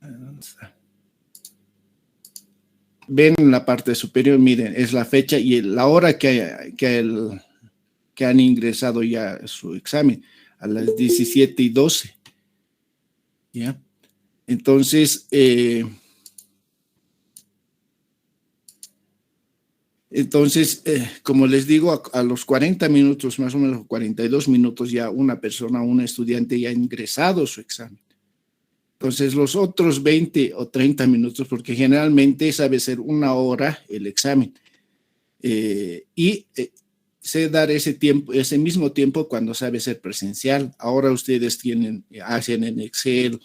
¿Dónde está? Ven en la parte superior, miren, es la fecha y la hora que han ingresado ya su examen, a las 17:12. ¿Ya? Entonces, como les digo, a los 40 minutos, más o menos 42 minutos, ya una persona, un estudiante ya ha ingresado su examen. Entonces, los otros 20 o 30 minutos, porque generalmente sabe ser una hora el examen, sé dar ese tiempo, ese mismo tiempo cuando sabe ser presencial. Ahora ustedes hacen en Excel,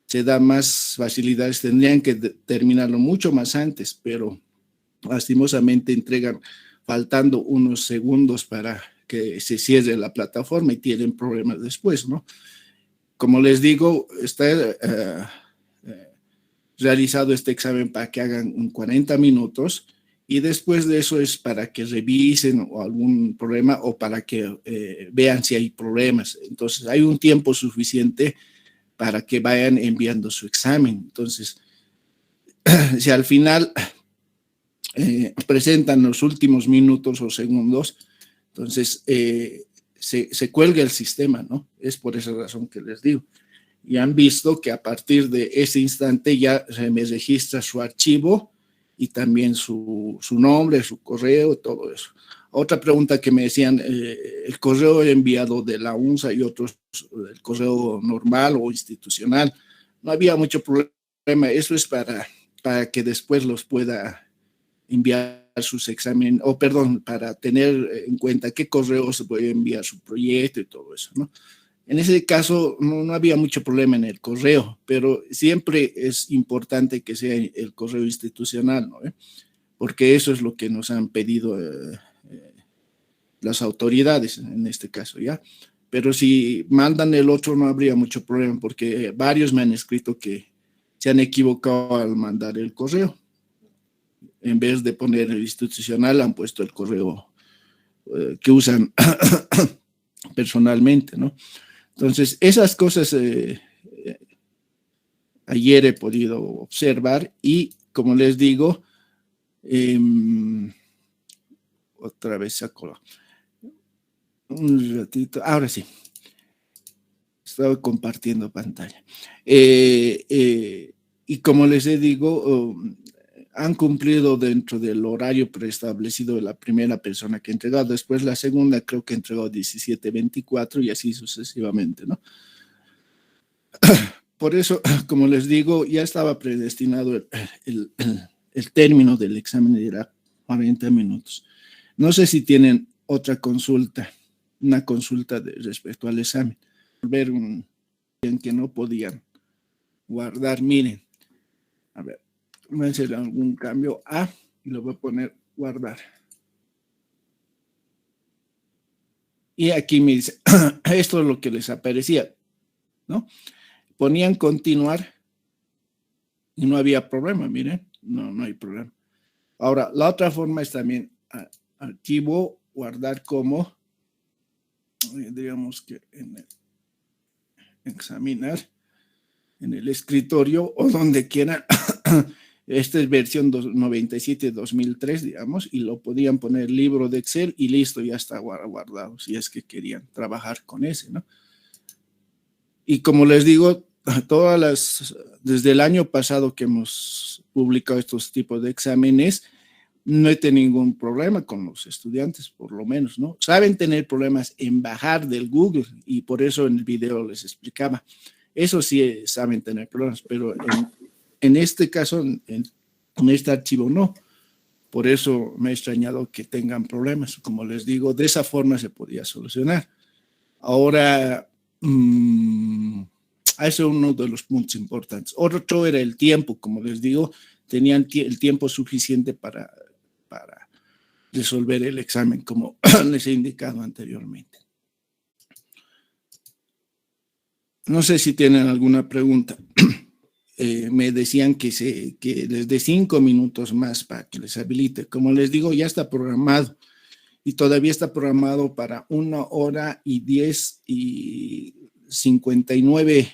se da más facilidades, tendrían que terminarlo mucho más antes, pero lastimosamente entregan faltando unos segundos para que se cierre la plataforma y tienen problemas después, ¿no? Como les digo, está realizado este examen para que hagan un 40 minutos y después de eso es para que revisen o algún problema o para que vean si hay problemas. Entonces hay un tiempo suficiente para que vayan enviando su examen. Entonces, si al final presentan los últimos minutos o segundos, entonces se cuelga el sistema, ¿no? Es por esa razón que les digo. Y han visto que a partir de ese instante ya se me registra su archivo y también su nombre, su correo, todo eso. Otra pregunta que me decían, el correo enviado de la UNSA y otros, el correo normal o institucional, no había mucho problema. Eso es para que después los pueda enviar sus exámenes, o perdón, para tener en cuenta qué correo se puede enviar su proyecto y todo eso, ¿no? En ese caso no había mucho problema en el correo, pero siempre es importante que sea el correo institucional, ¿no? Porque eso es lo que nos han pedido las autoridades en este caso, ¿ya? Pero si mandan el otro no habría mucho problema, porque varios me han escrito que se han equivocado al mandar el correo. En vez de poner el institucional, han puesto el correo que usan personalmente, ¿no? Entonces, esas cosas ayer he podido observar y, como les digo, otra vez saco un ratito, ahora sí, estaba compartiendo pantalla. Y como les digo, han cumplido dentro del horario preestablecido de la primera persona que ha entregado. Después la segunda creo que entregó 17:24 y así sucesivamente, ¿no? Por eso, como les digo, ya estaba predestinado el término del examen de 40 minutos. No sé si tienen otra consulta, una consulta respecto al examen. Ver en que no podían guardar, miren, a ver, voy a hacer algún cambio y lo voy a poner guardar. Y aquí me dice, esto es lo que les aparecía, ¿no? Ponían continuar y no había problema, miren, no hay problema. Ahora, la otra forma es también archivo, guardar como, digamos que en el examinar, en el escritorio o donde quieran. Esta es versión 97-2003, digamos, y lo podían poner libro de Excel y listo, ya está guardado, si es que querían trabajar con ese, ¿no? Y como les digo, desde el año pasado que hemos publicado estos tipos de exámenes, no he tenido ningún problema con los estudiantes, por lo menos, ¿no? Saben tener problemas en bajar del Google y por eso en el video les explicaba. Eso sí saben tener problemas, pero en este caso, en este archivo no. Por eso me ha extrañado que tengan problemas. Como les digo, de esa forma se podía solucionar. Ahora, ese es uno de los puntos importantes. Otro era el tiempo, como les digo, tenían el tiempo suficiente para resolver el examen, como les he indicado anteriormente. No sé si tienen alguna pregunta. Me decían que les dé 5 minutos más para que les habilite. Como les digo, ya está programado y todavía está programado para 1 hora y 10 y 59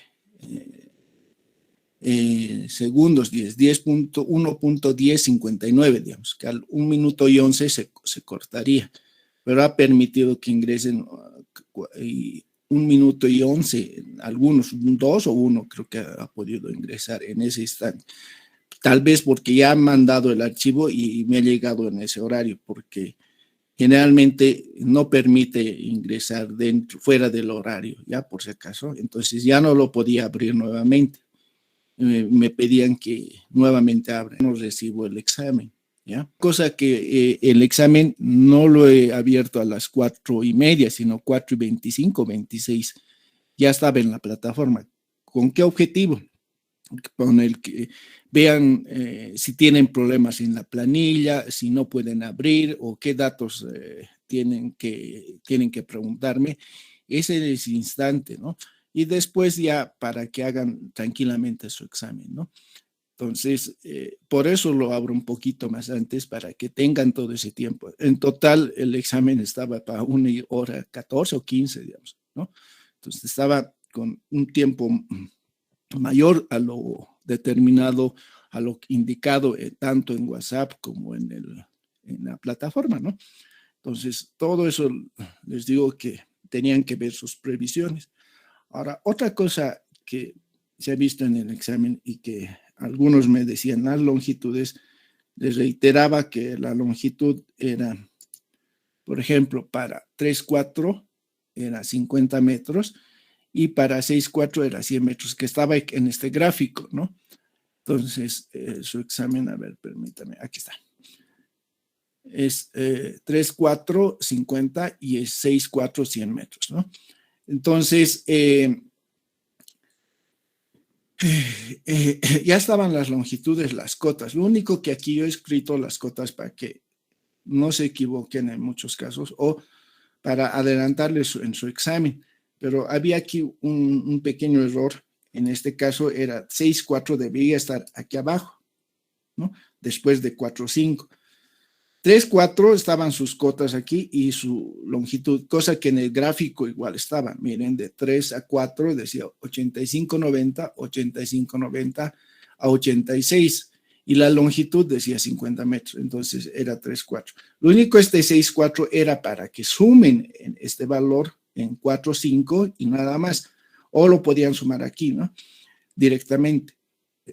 segundos, 1.1059, digamos, que al 1 minuto y 11 se cortaría, pero ha permitido que ingresen 1 minuto y 11, algunos, 2 o 1 creo que ha podido ingresar en ese instante. Tal vez porque ya han mandado el archivo y me ha llegado en ese horario, porque generalmente no permite ingresar fuera del horario, ya por si acaso, entonces ya no lo podía abrir nuevamente. Me pedían que nuevamente abra, no recibo el examen, ¿ya? Cosa que el examen no lo he abierto a las 4:30, sino 4:25, 26, ya estaba en la plataforma. ¿Con qué objetivo? Con el que vean si tienen problemas en la planilla, si no pueden abrir o qué datos tienen que preguntarme. Ese es ese instante, ¿no? Y después ya para que hagan tranquilamente su examen, ¿no? Entonces, por eso lo abro un poquito más antes, para que tengan todo ese tiempo. En total, el examen estaba para 1:14 o 15, digamos, ¿no? Entonces, estaba con un tiempo mayor a lo determinado, a lo indicado tanto en WhatsApp como en la plataforma, ¿no? Entonces, todo eso les digo que tenían que ver sus previsiones. Ahora, otra cosa que se ha visto en el examen y que algunos me decían, las longitudes, les reiteraba que la longitud era, por ejemplo, para 3-4 era 50 metros y para 6-4 era 100 metros, que estaba en este gráfico, ¿no? Entonces, su examen, a ver, permítame, aquí está. Es 3-4, 50 y es 6-4, 100 metros, ¿no? Entonces, ya estaban las longitudes, las cotas. Lo único que aquí yo he escrito las cotas para que no se equivoquen en muchos casos o para adelantarles en su examen. Pero había aquí un pequeño error. En este caso era 6-4, debía estar aquí abajo, ¿no? Después de 4-5. 3-4 estaban sus cotas aquí y su longitud, cosa que en el gráfico igual estaba. Miren, de 3-4 decía 85-90, 85-90 a 86. Y la longitud decía 50 metros, entonces era 3-4. Lo único, este 6-4 era para que sumen en este valor en 4-5 y nada más. O lo podían sumar aquí, ¿no? Directamente.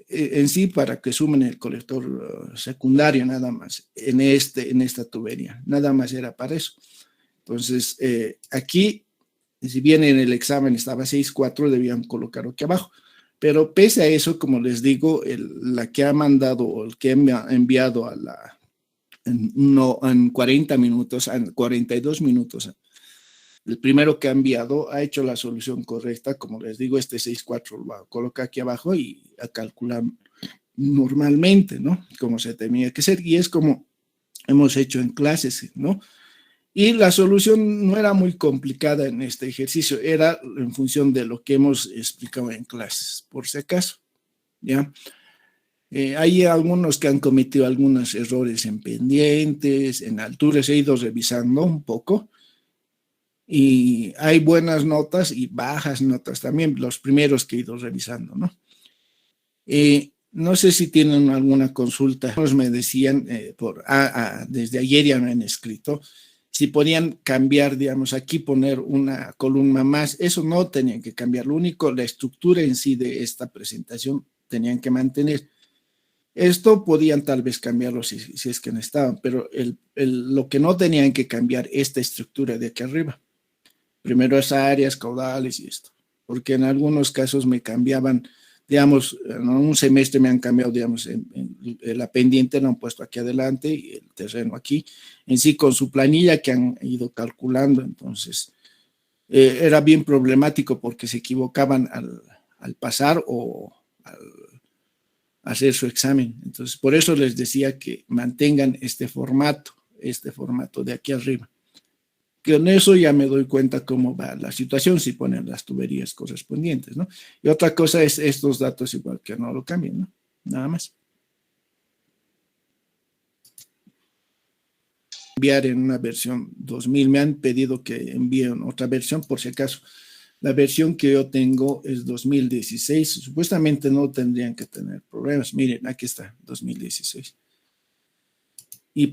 En sí, para que sumen el colector secundario nada más, en esta tubería, nada más era para eso. Entonces, aquí, si bien en el examen estaba 6-4, debían colocarlo aquí abajo, pero pese a eso, como les digo, la que ha mandado o el que ha enviado en 40 minutos, en 42 minutos, el primero que ha enviado ha hecho la solución correcta. Como les digo, este 6-4 lo coloca aquí abajo y a calcular normalmente, ¿no? Como se tenía que ser, y es como hemos hecho en clases, ¿no? Y la solución no era muy complicada en este ejercicio, era en función de lo que hemos explicado en clases, por si acaso, ¿ya? Hay algunos que han cometido algunos errores en pendientes, en alturas, he ido revisando un poco, y hay buenas notas y bajas notas también, los primeros que he ido revisando, ¿no? No sé si tienen alguna consulta. Nos me decían, desde ayer ya me han escrito, si podían cambiar, digamos, aquí poner una columna más. Eso no tenían que cambiar. Lo único, la estructura en sí de esta presentación tenían que mantener. Esto podían tal vez cambiarlo si es que necesitaban, pero lo que no tenían que cambiar, esta estructura de aquí arriba. Primero esas áreas caudales y esto, porque en algunos casos me cambiaban, digamos, en un semestre me han cambiado, digamos, la pendiente la han puesto aquí adelante y el terreno aquí, en sí con su planilla que han ido calculando. Entonces era bien problemático porque se equivocaban al pasar o al hacer su examen. Entonces, por eso les decía que mantengan este formato de aquí arriba. Con eso ya me doy cuenta cómo va la situación, si ponen las tuberías correspondientes, ¿no? Y otra cosa es estos datos igual que no lo cambien, ¿no? Nada más. Enviar en una versión 2000, me han pedido que envíen otra versión por si acaso, La versión que yo tengo es 2016. Supuestamente no tendrían que tener problemas. Miren, aquí está, 2016.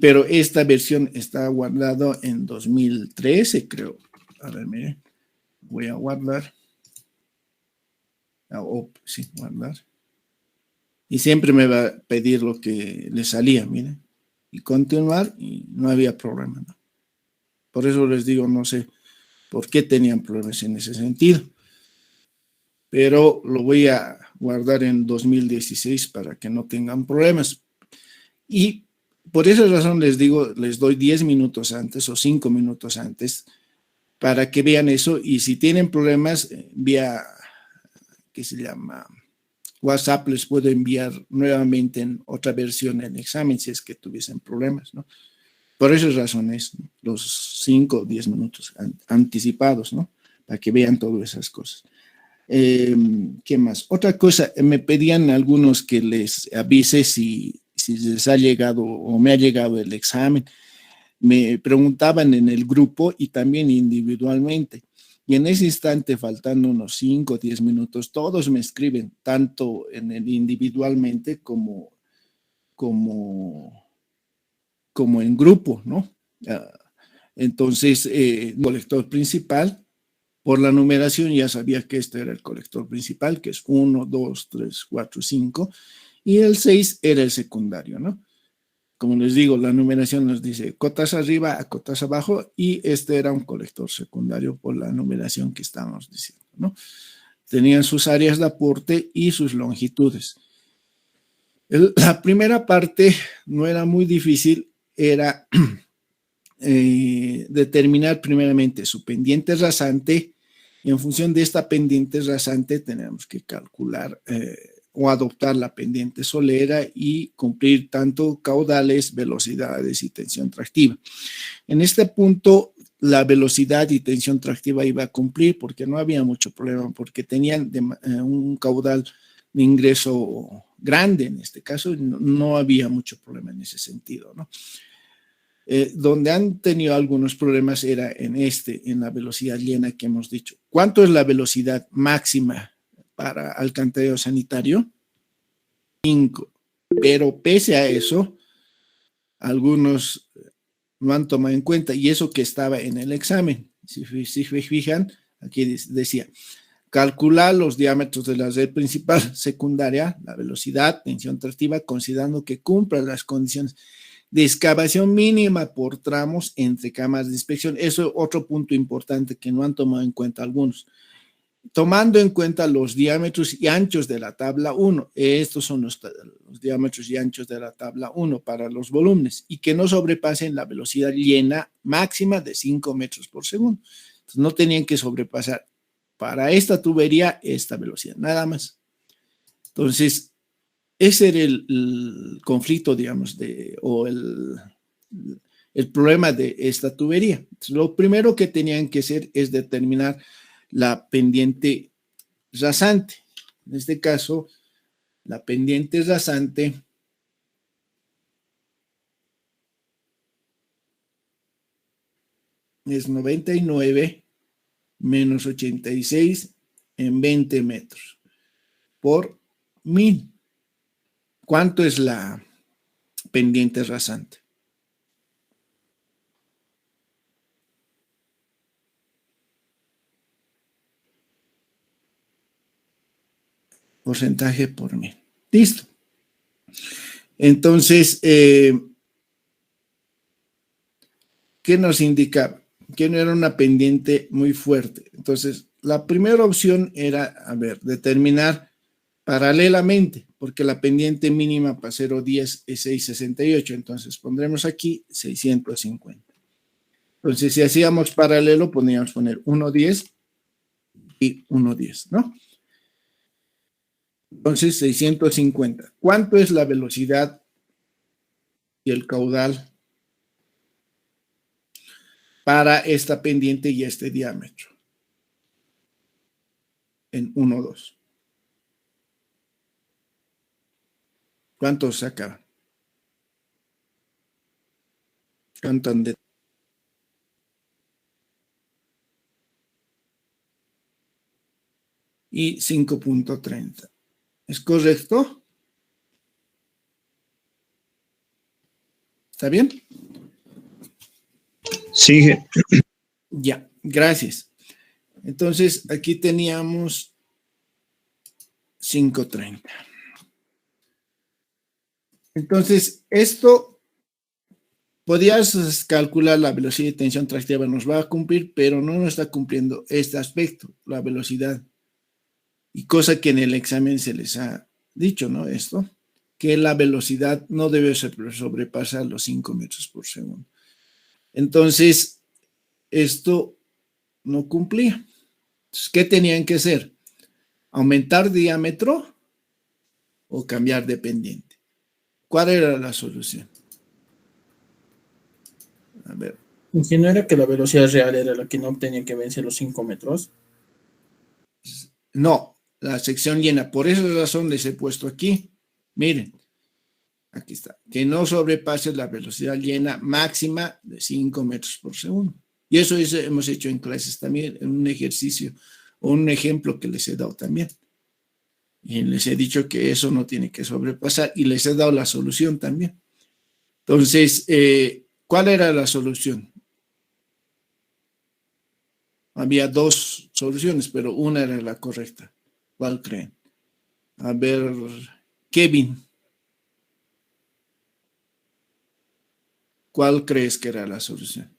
Pero esta versión está guardado en 2013, creo. A ver, miren. Voy a guardar. Sí, guardar. Y siempre me va a pedir lo que le salía, miren. Y continuar y no había problema, ¿no? Por eso les digo, no sé por qué tenían problemas en ese sentido. Pero lo voy a guardar en 2016 para que no tengan problemas. Y por esa razón les digo, les doy 10 minutos antes o 5 minutos antes para que vean eso y si tienen problemas, vía, ¿qué se llama? WhatsApp les puedo enviar nuevamente en otra versión el examen si es que tuviesen problemas, ¿no? Por esas razones, ¿no? Los 5 o 10 minutos anticipados, ¿no? Para que vean todas esas cosas. ¿Qué más? Otra cosa, me pedían algunos que les avise si les ha llegado o me ha llegado el examen. Me preguntaban en el grupo y también individualmente. Y en ese instante, faltando unos 5 o 10 minutos, todos me escriben, tanto en el individualmente como, como en grupo, ¿no? Entonces, colector principal, por la numeración ya sabía que este era el colector principal, que es 1, 2, 3, 4, 5, y el 6 era el secundario, ¿no? Como les digo, la numeración nos dice cotas arriba a cotas abajo, y este era un colector secundario por la numeración que estábamos diciendo, ¿no? Tenían sus áreas de aporte y sus longitudes. La primera parte no era muy difícil, era determinar primeramente su pendiente rasante, y en función de esta pendiente rasante tenemos que calcular o adoptar la pendiente solera y cumplir tanto caudales, velocidades y tensión tractiva. En este punto, la velocidad y tensión tractiva iba a cumplir porque no había mucho problema, porque tenían un caudal de ingreso grande en este caso, no había mucho problema en ese sentido, ¿no? Donde han tenido algunos problemas era en la velocidad llena que hemos dicho. ¿Cuánto es la velocidad máxima para alcantarillado sanitario? 5. Pero pese a eso, algunos no han tomado en cuenta, y eso que estaba en el examen. Si se fijan, aquí decía, calcular los diámetros de la red principal, secundaria, la velocidad, tensión tractiva, considerando que cumpla las condiciones de excavación mínima por tramos entre cámaras de inspección. Eso es otro punto importante que no han tomado en cuenta algunos. Tomando en cuenta los diámetros y anchos de la tabla 1, estos son los diámetros y anchos de la tabla 1 para los volúmenes, y que no sobrepasen la velocidad llena máxima de 5 metros por segundo. Entonces, no tenían que sobrepasar para esta tubería esta velocidad, nada más. Entonces, ese era el conflicto, digamos, o el problema de esta tubería. Entonces, lo primero que tenían que hacer es determinar la pendiente rasante. En este caso, la pendiente rasante es 99 menos 86 en 20 metros por 1000. ¿Cuánto es la pendiente rasante? Porcentaje por 1000. Listo. Entonces, ¿qué nos indicaba? Que no era una pendiente muy fuerte. Entonces, la primera opción era, a ver, determinar paralelamente, porque la pendiente mínima para 0,10 es 668, entonces pondremos aquí 650. Entonces, si hacíamos paralelo, podríamos poner 1,10 y 1,10, ¿no? Entonces, 650. ¿Cuánto es la velocidad y el caudal para esta pendiente y este diámetro? En 1,2. ¿Cuánto saca? ¿Cuánto han de y 5.30. ¿Es correcto? ¿Está bien? Sigue. Ya, gracias. Entonces, aquí teníamos 5.30. Entonces, esto podías calcular la velocidad de tensión tractiva, nos va a cumplir, pero no nos está cumpliendo este aspecto, la velocidad. Y cosa que en el examen se les ha dicho, ¿no? Esto, que la velocidad no debe sobrepasar los 5 metros por segundo. Entonces, esto no cumplía. Entonces, ¿qué tenían que hacer? ¿Aumentar diámetro o cambiar de pendiente? ¿Cuál era la solución? A ver. ¿Y si no era que la velocidad real era la que no tenía que vencer los 5 metros? No, la sección llena. Por esa razón les he puesto aquí. Miren, aquí está. Que no sobrepase la velocidad llena máxima de 5 metros por segundo. Y eso hemos hecho en clases también, en un ejercicio o un ejemplo que les he dado también. Y les he dicho que eso no tiene que sobrepasar y les he dado la solución también. Entonces, ¿cuál era la solución? Había dos soluciones, pero una era la correcta. ¿Cuál creen? A ver, Kevin, ¿cuál crees que era la solución?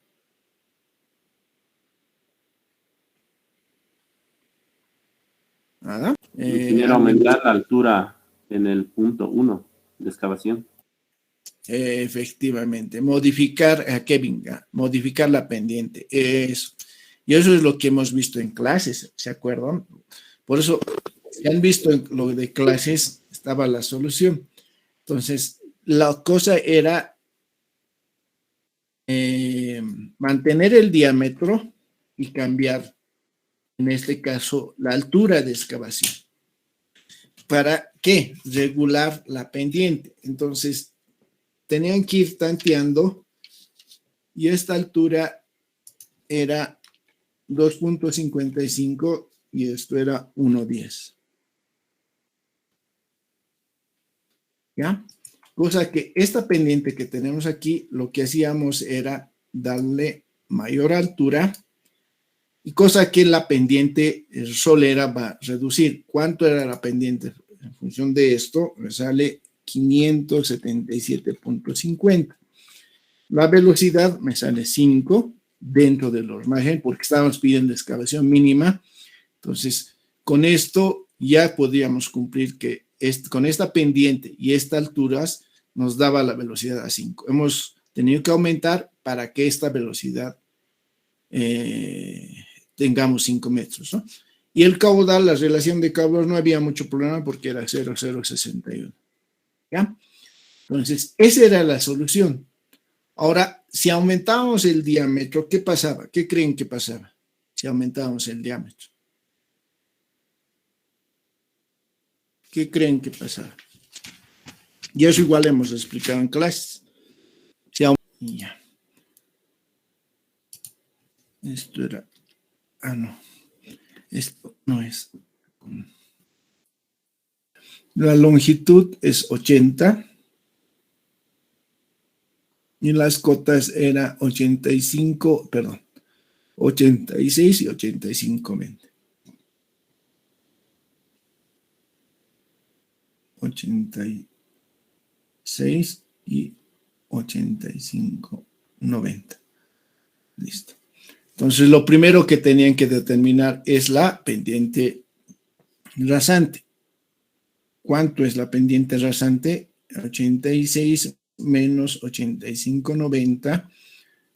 ¿Ah? Ingeniero, aumentar la altura en el punto 1 de excavación. Efectivamente, modificar, Kevin, modificar la pendiente. Eso. Y eso es lo que hemos visto en clases, ¿se acuerdan? Por eso, si han visto en lo de clases, estaba la solución. Entonces, la cosa era mantener el diámetro y cambiar, en este caso, la altura de excavación. ¿Para qué? Regular la pendiente. Entonces, tenían que ir tanteando y esta altura era 2.55 y esto era 1.10. ¿Ya? Cosa que esta pendiente que tenemos aquí, lo que hacíamos era darle mayor altura y cosa que la pendiente solera va a reducir. ¿Cuánto era la pendiente? En función de esto, me sale 577.50. La velocidad me sale 5 dentro de los márgenes porque estábamos pidiendo excavación mínima. Entonces, con esto ya podríamos cumplir que con esta pendiente y estas alturas nos daba la velocidad a 5. Hemos tenido que aumentar para que esta velocidad tengamos 5 metros, ¿no? Y el caudal, la relación de caudal no había mucho problema porque era 0,061. ¿Ya? Entonces, esa era la solución. Ahora, si aumentábamos el diámetro, ¿qué pasaba? ¿Qué creen que pasaba si aumentábamos el diámetro? ¿Qué creen que pasaba? Y eso igual hemos explicado en clases. Ya. Esto era... Ah, no. Esto no es... La longitud es 80 y las cotas era 85, perdón, 86 y 85,20. 86 y 85,90. Listo. Entonces, lo primero que tenían que determinar es la pendiente rasante. ¿Cuánto es la pendiente rasante? 86 menos 85,90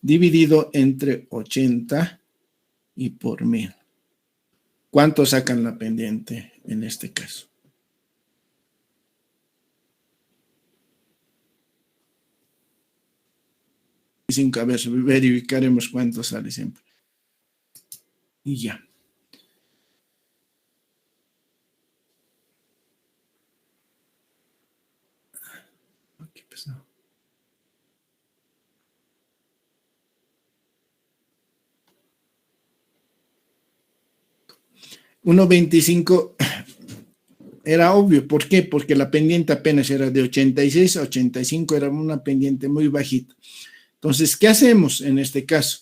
dividido entre 80 y por 1000. ¿Cuánto sacan la pendiente en este caso? A ver, verificaremos cuánto sale siempre. Y ya. ¿Qué pasó? 1.25 era obvio. ¿Por qué? Porque la pendiente apenas era de 86 a 85, era una pendiente muy bajita. Entonces, ¿qué hacemos en este caso?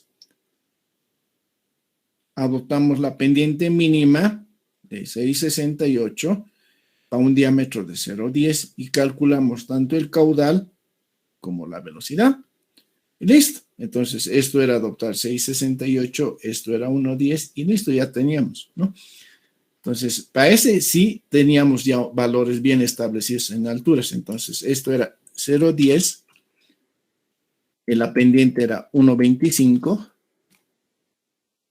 Adoptamos la pendiente mínima de 6.68 a un diámetro de 0.10 y calculamos tanto el caudal como la velocidad. Y listo. Entonces, esto era adoptar 6.68, esto era 1.10 y listo, ya teníamos, ¿no? Entonces, para ese sí teníamos ya valores bien establecidos en alturas. Entonces, esto era 0.10, la pendiente era 1.25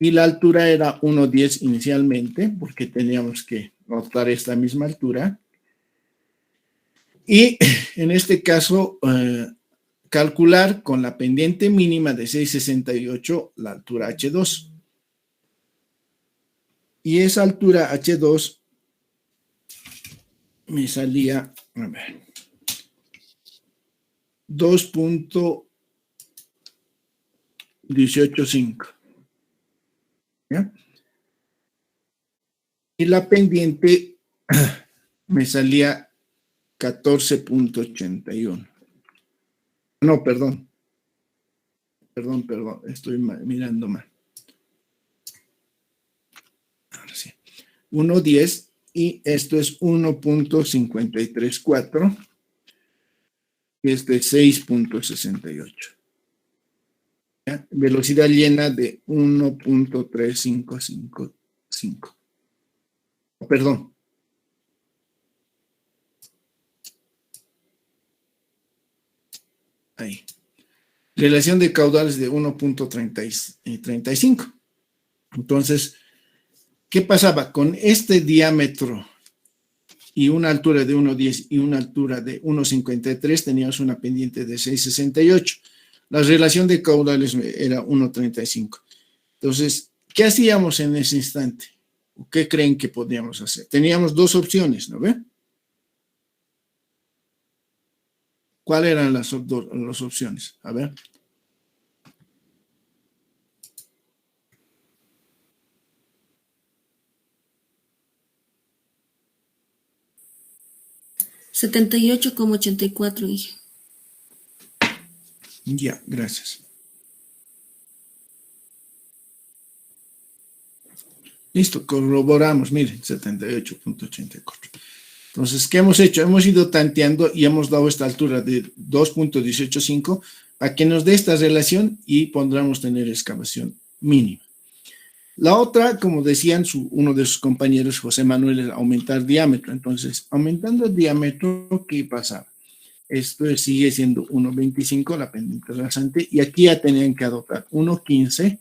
y la altura era 1.10 inicialmente, porque teníamos que adoptar esta misma altura. Y en este caso, calcular con la pendiente mínima de 6.68 la altura H2. Y esa altura H2 me salía, a ver, 2.185. ¿Ya? Y la pendiente me salía 14.81. No, perdón, estoy mirando mal. Ahora sí. 1.10 y esto es 1.534 y este es 6.68. Velocidad llena de 1.3555. Perdón. Ahí. Relación de caudales de 1.35. Entonces, ¿qué pasaba? Con este diámetro y una altura de 1.10 y una altura de 1.53, teníamos una pendiente de 6.68. La relación de caudales era 1.35. Entonces, ¿qué hacíamos en ese instante? ¿Qué creen que podíamos hacer? Teníamos dos opciones, ¿no ve? ¿Cuáles eran las opciones? A ver. $78,84, dije. Ya, gracias. Listo, corroboramos, miren, 78.84. Entonces, ¿qué hemos hecho? Hemos ido tanteando y hemos dado esta altura de 2.185 a que nos dé esta relación y podamos tener excavación mínima. La otra, como decían uno de sus compañeros, José Manuel, es aumentar diámetro. Entonces, aumentando el diámetro, ¿qué pasaba? Esto sigue siendo 1.25, la pendiente rasante, y aquí ya tenían que adoptar 1.15.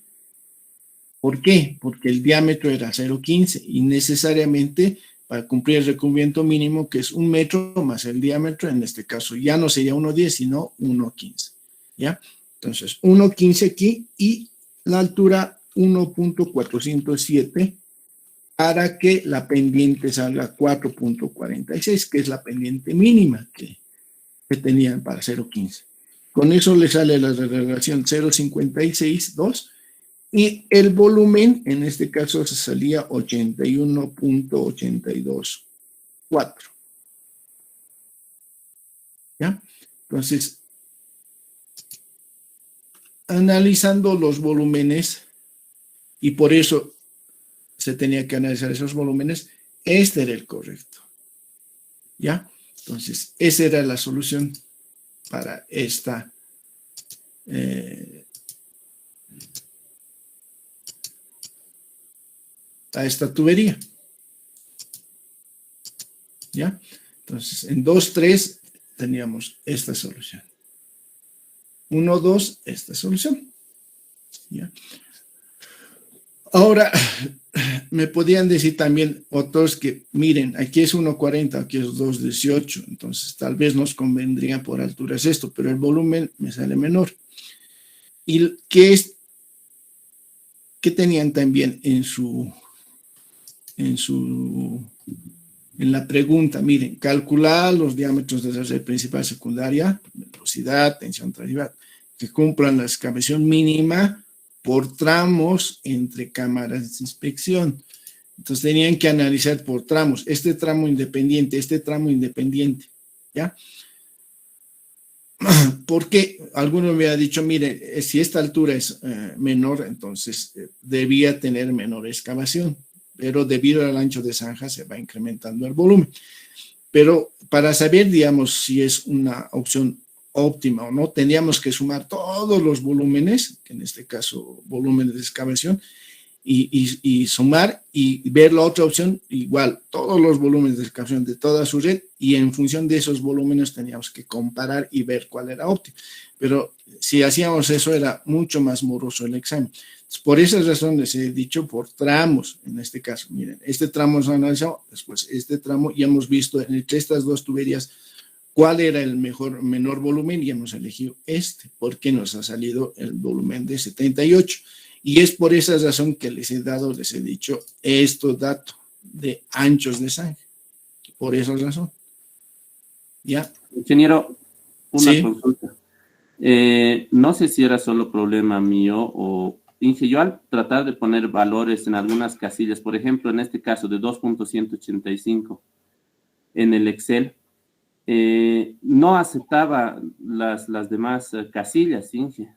¿Por qué? Porque el diámetro era 0.15 y necesariamente para cumplir el recubrimiento mínimo, que es 1 metro más el diámetro, en este caso ya no sería 1.10, sino 1.15. ¿Ya? Entonces, 1.15 aquí y la altura 1.407 para que la pendiente salga 4.46, que es la pendiente mínima que tenían para 0.15. Con eso le sale la relación 0.562 y el volumen, en este caso, se salía 81.824. ¿Ya? Entonces, analizando los volúmenes, y por eso se tenía que analizar esos volúmenes, este era el correcto. ¿Ya? Entonces, esa era la solución para esta a esta tubería. ¿Ya? Entonces, en 2, 3 teníamos esta solución. 1, 2, esta solución. ¿Ya? Ahora, me podían decir también otros que, miren, aquí es 1.40, aquí es 2.18, entonces tal vez nos convendría por alturas esto, pero el volumen me sale menor. ¿Y qué tenían también en la pregunta? Miren, calcular los diámetros de la red principal secundaria, velocidad, tensión transversal, que cumplan la excavación mínima por tramos entre cámaras de inspección. Entonces tenían que analizar por tramos, este tramo independiente, ¿ya? Porque alguno me ha dicho, mire, si esta altura es menor, entonces debía tener menor excavación, pero debido al ancho de zanja se va incrementando el volumen. Pero para saber, digamos, si es una opción óptima o no, tendríamos que sumar todos los volúmenes, que en este caso volúmenes de excavación, y sumar y ver la otra opción, igual, todos los volúmenes de excavación de toda su red, y en función de esos volúmenes teníamos que comparar y ver cuál era óptimo. Pero si hacíamos eso era mucho más moroso el examen. Entonces, por esas razones he dicho por tramos, en este caso, miren, este tramo se ha analizado, después este tramo, y hemos visto entre estas dos tuberías cuál era el menor volumen y hemos elegido este, porque nos ha salido el volumen de 78. Y es por esa razón que les he dicho estos datos de anchos de zanja. Por esa razón. ¿Ya? Ingeniero, una Sí. consulta. No sé si era solo problema mío o... Yo al tratar de poner valores en algunas casillas, por ejemplo, en este caso de 2.185 en el Excel, no aceptaba las demás casillas, Inge.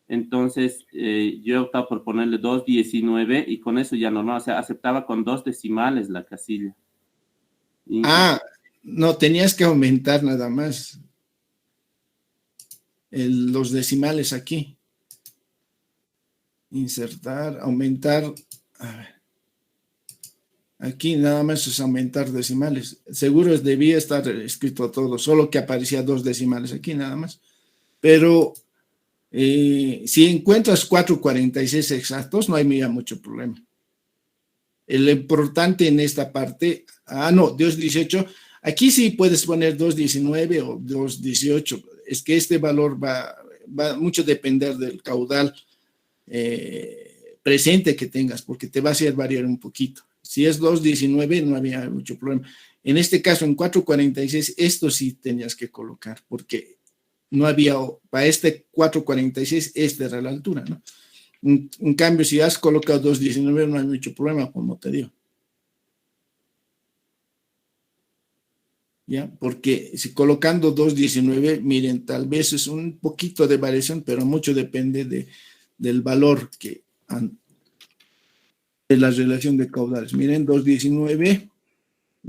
Entonces, yo he optado por ponerle 2.19 y con eso ya normal, o sea, aceptaba con 2 decimales la casilla. Inge. Ah, no, tenías que aumentar nada más los decimales aquí. Insertar, aumentar. A ver. Aquí nada más es aumentar decimales. Seguro debía estar escrito todo, solo que aparecía 2 decimales aquí nada más. Pero si encuentras 4.46 exactos, no hay mucho problema. El importante en esta parte, no, 2.18, aquí sí puedes poner 2.19 o 2.18. Es que este valor va mucho a depender del caudal presente que tengas, porque te va a hacer variar un poquito. Si es 2.19 no había mucho problema. En este caso, en 4.46, esto sí tenías que colocar, porque no había, para este 4.46, esta era la altura, ¿no? En cambio, si has colocado 2.19 no hay mucho problema, como te digo. ¿Ya? Porque si colocando 2.19, miren, tal vez es un poquito de variación, pero mucho depende del valor de la relación de caudales. Miren, 2.19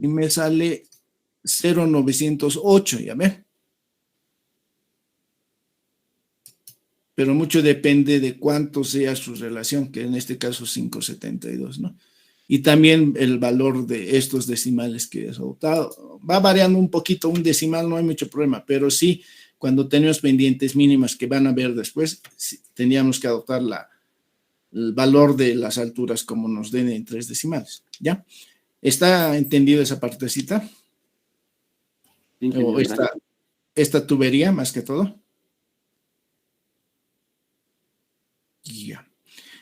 y me sale 0.908, ¿ya ven? Pero mucho depende de cuánto sea su relación, que en este caso es 5.72, ¿no? Y también el valor de estos decimales que has adoptado. Va variando un poquito, un decimal no hay mucho problema, pero sí, cuando tenemos pendientes mínimas que van a ver después, sí, teníamos que adoptar el valor de las alturas como nos den en 3 decimales, ¿ya? ¿Está entendido esa partecita? O esta tubería, más que todo. Ya.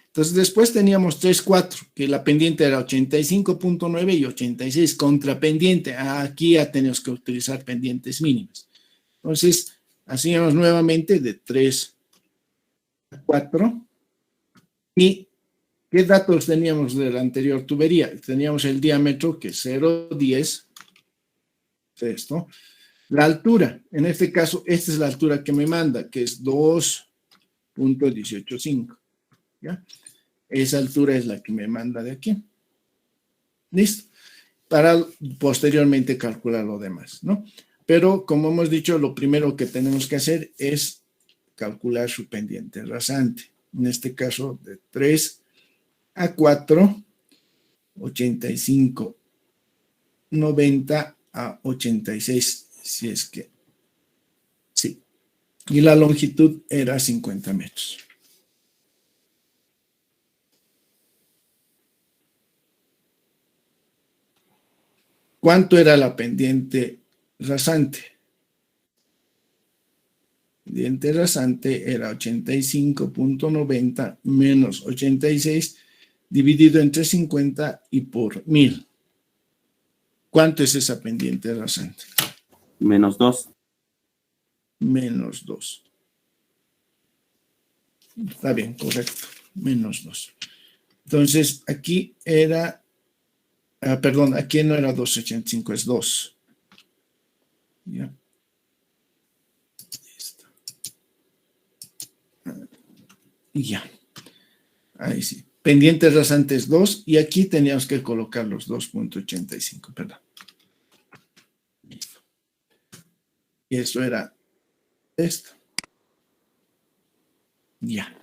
Entonces, después teníamos 3.4, que la pendiente era 85.9 y 86, contrapendiente. Aquí ya tenemos que utilizar pendientes mínimas. Entonces, hacíamos nuevamente de 3 a 4. ¿Y qué datos teníamos de la anterior tubería? Teníamos el diámetro, que es 0.10. Esto. La altura, en este caso, esta es la altura que me manda, que es 2.185. ¿Ya? Esa altura es la que me manda de aquí. ¿Listo? Para posteriormente calcular lo demás, ¿no? Pero, como hemos dicho, lo primero que tenemos que hacer es calcular su pendiente rasante. En este caso, de 3 a 4, 85, 90 a 86, si es que sí. Y la longitud era 50 metros. ¿Cuánto era la pendiente rasante? Pendiente rasante era 85.90 menos 86 dividido entre 50 y por 1000. ¿Cuánto es esa pendiente rasante? Menos 2. Menos 2. Está bien, correcto. Menos 2. Entonces, aquí era Perdón, aquí no era 2.85, es 2. Ya. Listo. Ya. Ahí sí. Pendientes rasantes 2 y aquí teníamos que colocar los 2.85, perdón. Listo. Y eso era esto. Ya.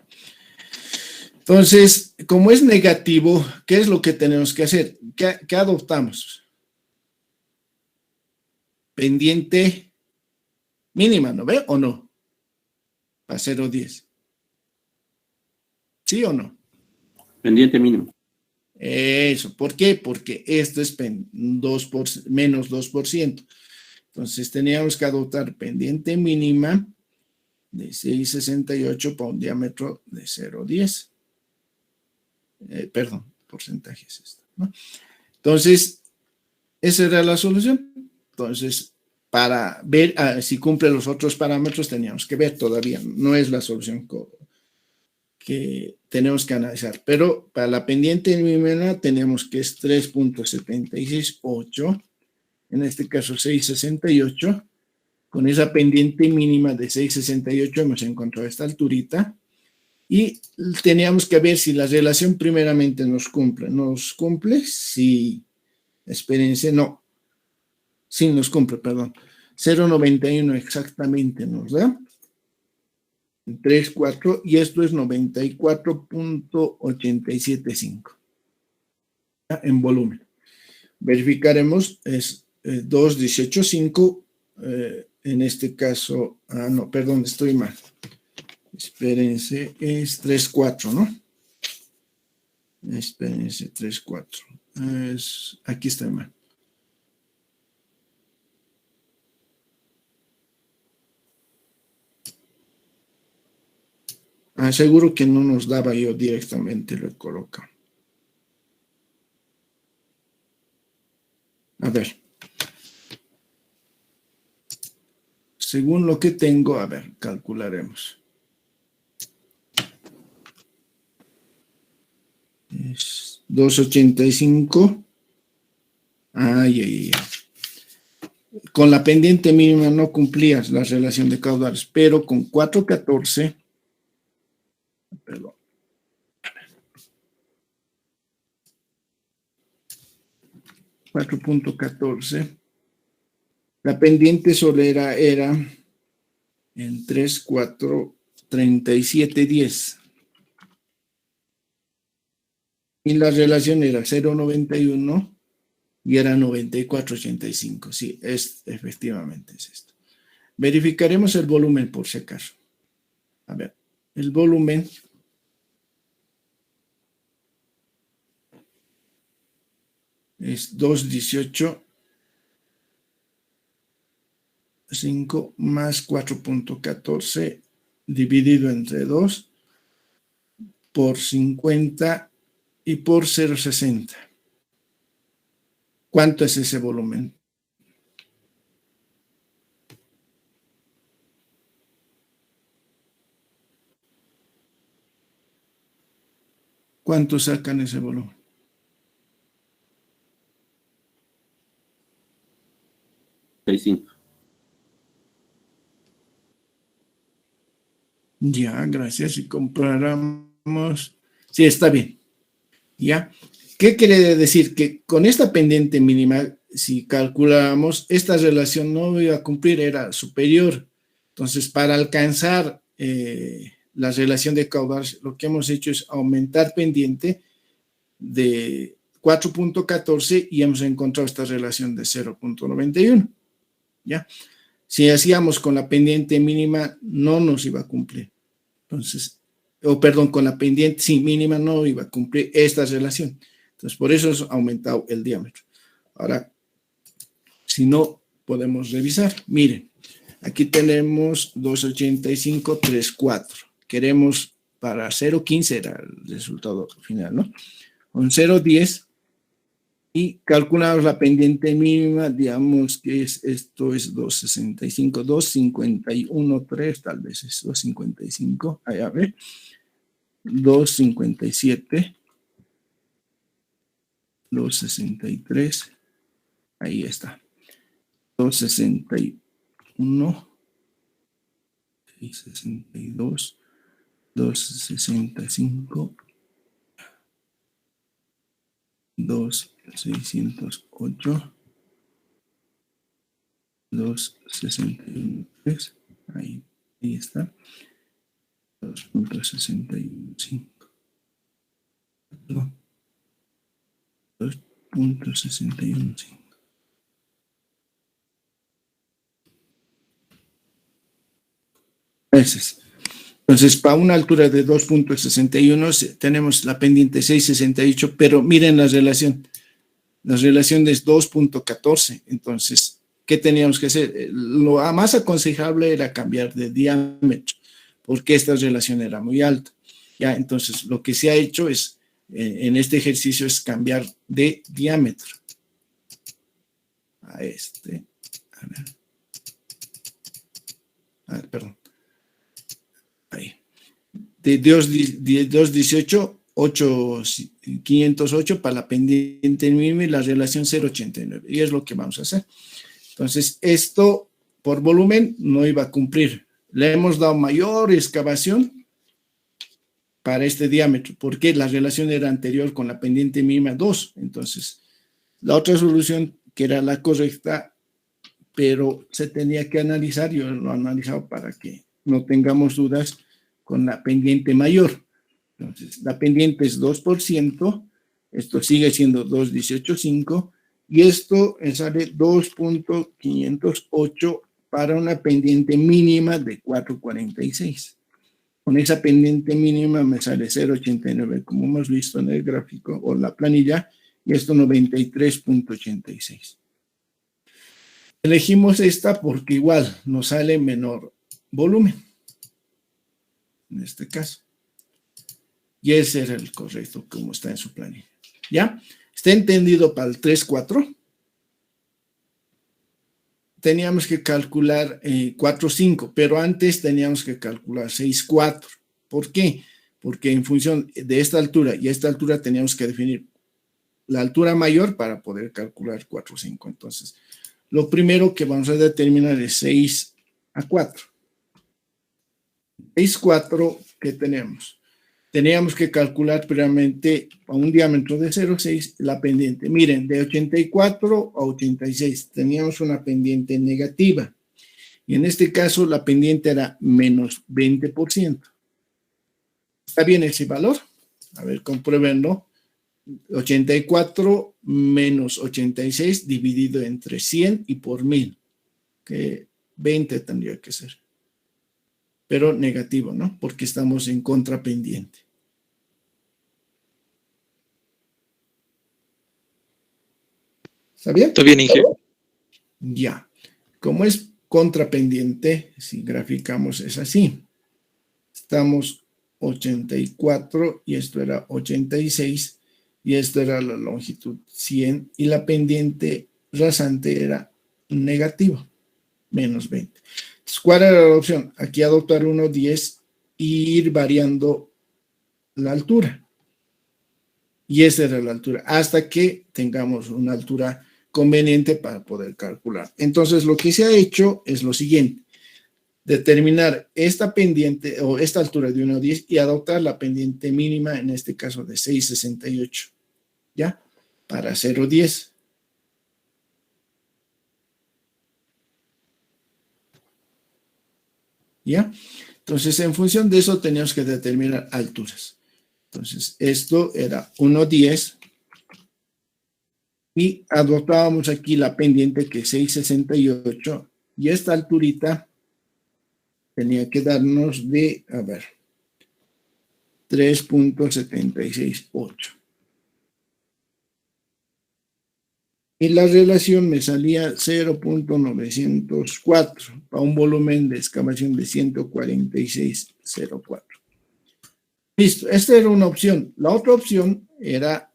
Entonces, como es negativo, ¿qué es lo que tenemos que hacer? ¿Qué adoptamos? Pendiente mínima, ¿no ve? ¿O no? A 0.10. ¿Sí o no? Pendiente mínimo. Eso. ¿Por qué? Porque esto es menos 2%. Entonces, teníamos que adoptar pendiente mínima de 6.68 para un diámetro de 0.10. Perdón, porcentaje es esto, ¿no? Entonces, esa era la solución. Entonces, para ver si cumple los otros parámetros, teníamos que ver todavía. No es la solución que tenemos que analizar. Pero para la pendiente mínima tenemos que es 3.768, en este caso 6.68. Con esa pendiente mínima de 6.68 hemos encontrado esta alturita. Y teníamos que ver si la relación primeramente nos cumple. ¿Nos cumple? Sí. Espérense, no. Sí, nos cumple, perdón. 0.91 exactamente nos da. 3.4 y esto es 94.875 en volumen. Verificaremos, es 2.18.5, en este caso, no, perdón, estoy mal. Espérense, es 3.4, ¿no? Espérense, 3.4. Aquí está mal. Seguro que no nos daba, yo directamente lo he colocado. A ver. Según lo que tengo, a ver, calcularemos. Es 2.85. Ay. Con la pendiente mínima no cumplías la relación de caudales, pero con 4.14, perdón. 4.14, la pendiente solera era en 3.437.10 y la relación era 0.91 y era 94.85. Sí, efectivamente es esto. Verificaremos el volumen por si acaso. A ver, el volumen es 2.18.5 más 4.14 dividido entre 2 por 50 y por 0.60. ¿Cuánto es ese volumen? ¿Cuánto sacan ese volumen? Ya, gracias. Y comparamos. Sí, está bien. ¿Ya? ¿Qué quiere decir? Que con esta pendiente mínima, si calculamos, esta relación no iba a cumplir, era superior. Entonces, para alcanzar la relación de caudal, lo que hemos hecho es aumentar pendiente de 4.14 y hemos encontrado esta relación de 0.91. ¿Ya? Si hacíamos con la pendiente mínima, no nos iba a cumplir. Entonces, con la pendiente sí, mínima no iba a cumplir esta relación. Entonces, por eso es aumentado el diámetro. Ahora, si no, podemos revisar. Miren, aquí tenemos 2.85, 3.4. Queremos para 0.15 era el resultado final, ¿no? Con 0.10 y calculamos la pendiente mínima, digamos que esto es 2.65, 2.51.3, tal vez es 2.55, a ver, 2.57, 263, ahí está, 261, 662, 265, 2608, 261, ahí está, 2.615, perdón, 2.615. Entonces, para una altura de 2.61 tenemos la pendiente 6.68, pero miren la relación. La relación es 2.14. Entonces, ¿qué teníamos que hacer? Lo más aconsejable era cambiar de diámetro, porque esta relación era muy alta. Ya, entonces, lo que se ha hecho es, en este ejercicio, es cambiar de diámetro. A ver. Perdón. Ahí. De 218, 508 para la pendiente mínima y la relación 0.89. Y es lo que vamos a hacer. Entonces, esto por volumen no iba a cumplir. Le hemos dado mayor excavación para este diámetro, porque la relación era anterior con la pendiente mínima 2. Entonces, la otra solución, que era la correcta, pero se tenía que analizar, yo lo he analizado para que no tengamos dudas con la pendiente mayor. Entonces, la pendiente es 2%, esto sigue siendo 2.185, y esto sale 2.508 para una pendiente mínima de 4.46. Con esa pendiente mínima me sale 0.89, como hemos visto en el gráfico o la planilla, y esto 93.86. Elegimos esta porque igual nos sale menor volumen, en este caso. Y ese era el correcto como está en su planilla. ¿Ya? ¿Está entendido para el 3.4? Teníamos que calcular 4.5, pero antes teníamos que calcular 6.4. ¿Por qué? Porque en función de esta altura y esta altura teníamos que definir la altura mayor para poder calcular 4.5. Entonces, lo primero que vamos a determinar es 6.4. 6.4, ¿qué tenemos? Teníamos que calcular previamente a un diámetro de 0.6 la pendiente. Miren, de 84 a 86 teníamos una pendiente negativa. Y en este caso la pendiente era menos 20%. ¿Está bien ese valor? A ver, compruébenlo. 84 menos 86 dividido entre 100 y por 1000. Que 20 tendría que ser. Pero negativo, ¿no? Porque estamos en contrapendiente. ¿Está bien? Está bien, Inge. Ya. Como es contrapendiente, si graficamos es así. Estamos 84 y esto era 86 y esto era la longitud 100 y la pendiente rasante era negativo, menos 20. Entonces, ¿cuál era la opción? Aquí adoptar 1.10 y ir variando la altura. Y esa era la altura, hasta que tengamos una altura conveniente para poder calcular. Entonces, lo que se ha hecho es lo siguiente: determinar esta pendiente o esta altura de 1.10 y adoptar la pendiente mínima, en este caso de 6.68, ¿ya? Para 0.10. ¿Ya? Entonces, en función de eso, teníamos que determinar alturas. Entonces, esto era 1.10 y adoptábamos aquí la pendiente que es 6.68 y esta alturita tenía que darnos de, 3.768. Y la relación me salía 0.904 para un volumen de excavación de 146.04. Listo, esta era una opción. La otra opción era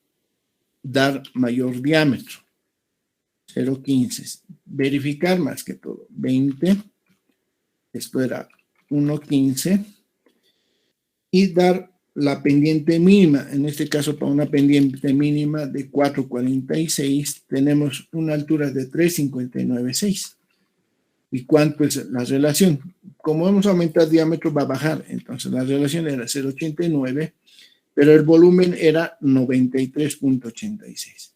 dar mayor diámetro, 0.15. Verificar más que todo, 20. Esto era 1.15. Y dar la pendiente mínima. En este caso, para una pendiente mínima de 4.46, tenemos una altura de 3.59.6. ¿Y cuánto es la relación? Como hemos aumentado el diámetro, va a bajar. Entonces, la relación era 0.89, pero el volumen era 93.86.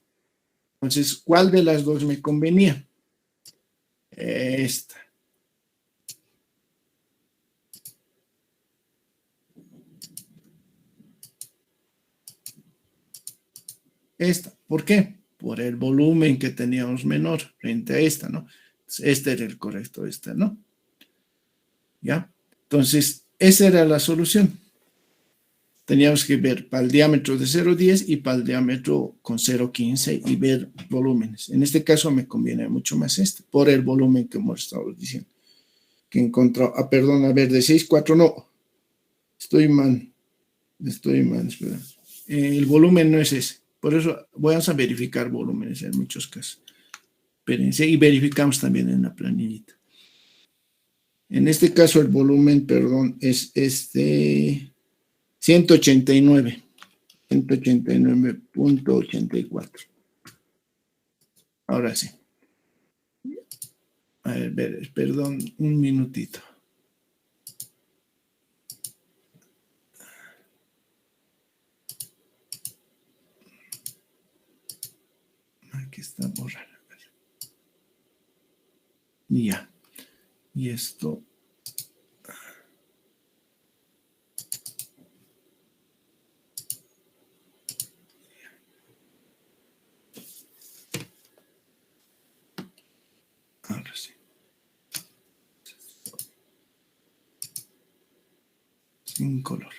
Entonces, ¿cuál de las dos me convenía? Esta. Esta. ¿Por qué? Por el volumen que teníamos menor frente a esta, ¿no? Este era el correcto, esta, ¿no? ¿Ya? Entonces, esa era la solución. Teníamos que ver para el diámetro de 0.10 y para el diámetro con 0.15 y ver volúmenes. En este caso me conviene mucho más este, por el volumen que hemos estado diciendo. Que encontró, perdón, a ver, de 6.4 no. Estoy mal, espera. El volumen no es ese. Por eso vamos a verificar volúmenes en muchos casos. Espérense, y verificamos también en la planillita. En este caso el volumen, perdón, es 189.84. Ahora sí. A ver, perdón, un minutito. Aquí está borrado. Ya. Y esto. Ahora sí. Sin color.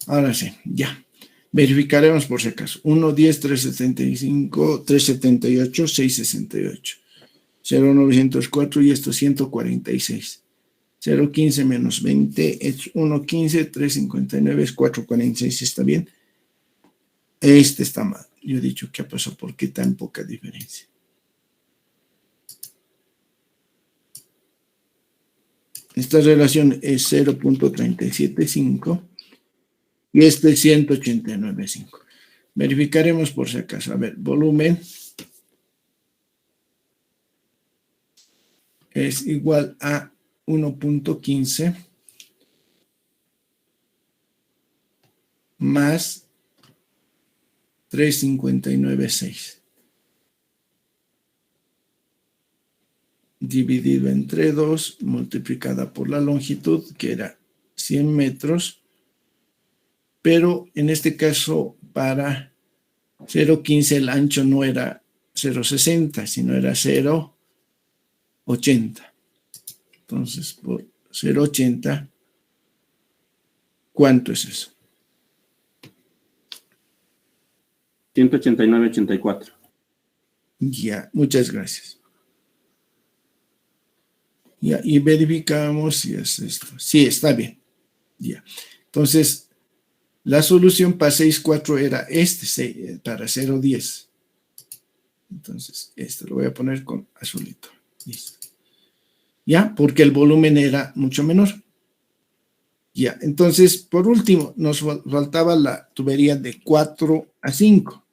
Ahora sí, ya. Verificaremos por si acaso. 1, 10, 375, 378, 668. 0,904 y esto 146. 0,15 menos 20 es 1,15, 359 es 4,46. ¿Está bien? Este está mal. Yo he dicho, ¿qué pasó? ¿Por qué tan poca diferencia? Esta relación es 0.375 y este es 189.5. Verificaremos por si acaso. A ver, volumen es igual a 1.15 más 359.6 dividido entre 2 multiplicada por la longitud, que era 100 metros, pero en este caso para 0.15 el ancho no era 0.60, sino era 0.80. Entonces, por 0.80, ¿cuánto es eso? 189.84. Ya, muchas gracias. Ya, y verificamos si es esto. Sí, está bien. Ya. Entonces, la solución para 6.4 era para 0.10. Entonces, esto lo voy a poner con azulito. Listo. Ya, porque el volumen era mucho menor. Ya, entonces, por último, nos faltaba la tubería de 4 a 5.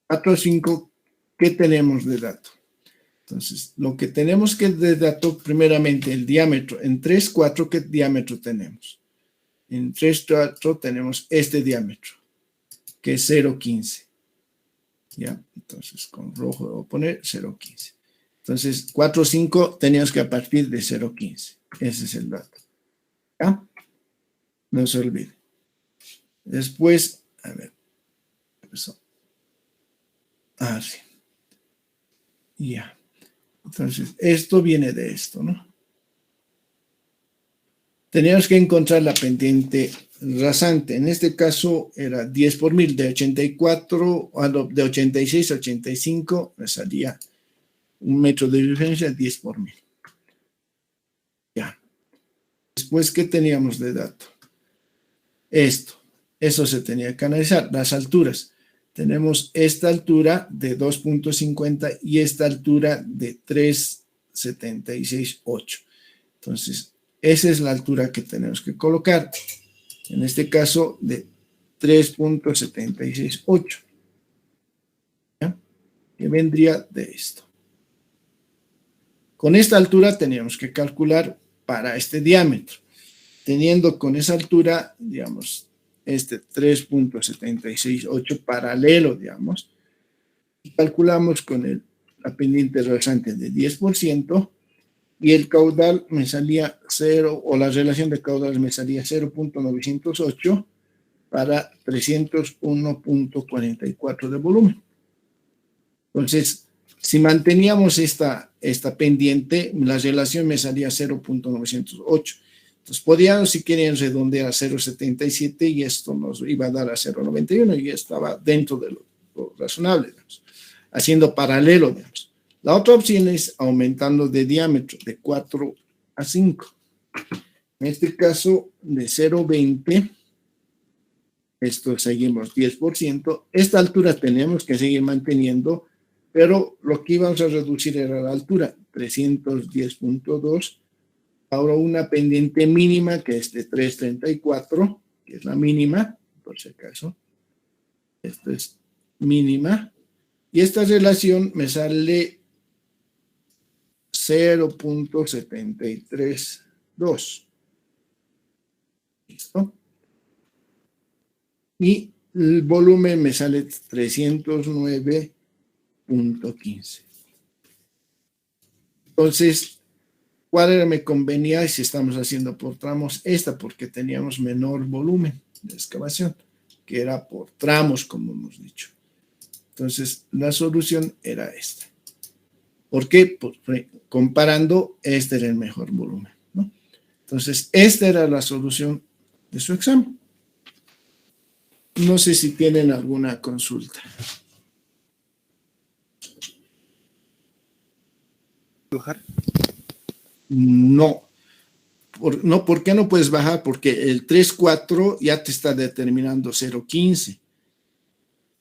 4 a 5, ¿qué tenemos de dato? Entonces, lo que tenemos que de dato, primeramente, el diámetro. En 3, 4, ¿qué diámetro tenemos? En 3, 4 tenemos este diámetro, que es 0.15. ¿Ya? Entonces, con rojo voy a poner 0.15. Entonces, 4, 5 teníamos que a partir de 0.15. Ese es el dato. ¿Ya? No se olvide. Después, a ver. Eso. Sí. Ya. Entonces, esto viene de esto, ¿no? Teníamos que encontrar la pendiente rasante. En este caso era 10 por 1000, de 84, de 86 a 85, me salía 1 metro de diferencia, 10 por 1000. Ya. Después, ¿qué teníamos de dato? Esto. Eso se tenía que analizar. Las alturas. Tenemos esta altura de 2.50 y esta altura de 3.768. Entonces, esa es la altura que tenemos que colocar. En este caso de 3.768. ¿Ya? Que vendría de esto. Con esta altura teníamos que calcular para este diámetro. Teniendo con esa altura, digamos, este 3.768 paralelo, digamos, y calculamos con la pendiente rasante de 10%, y el caudal me salía 0, o la relación de caudales me salía 0.908 para 301.44 de volumen. Entonces, si manteníamos esta pendiente, la relación me salía 0.908. Entonces, podíamos, si querían, redondear a 0.77 y esto nos iba a dar a 0.91 y estaba dentro de lo razonable, digamos, haciendo paralelo, digamos. La otra opción es aumentando de diámetro de 4 a 5. En este caso, de 0.20, esto seguimos 10%. Esta altura tenemos que seguir manteniendo, pero lo que íbamos a reducir era la altura, 310.2. Ahora una pendiente mínima que es de 334, que es la mínima, por si acaso. Esto es mínima. Y esta relación me sale 0.732. ¿Listo? Y el volumen me sale 309.15. Entonces, ¿cuál me convenía si estamos haciendo por tramos? Esta, porque teníamos menor volumen de excavación, que era por tramos, como hemos dicho. Entonces, la solución era esta. ¿Por qué? Porque comparando, este era el mejor volumen, ¿no? Entonces, esta era la solución de su examen. No sé si tienen alguna consulta. ¿Bajar? No. ¿Por qué no puedes bajar? Porque el 3.4 ya te está determinando 0.15.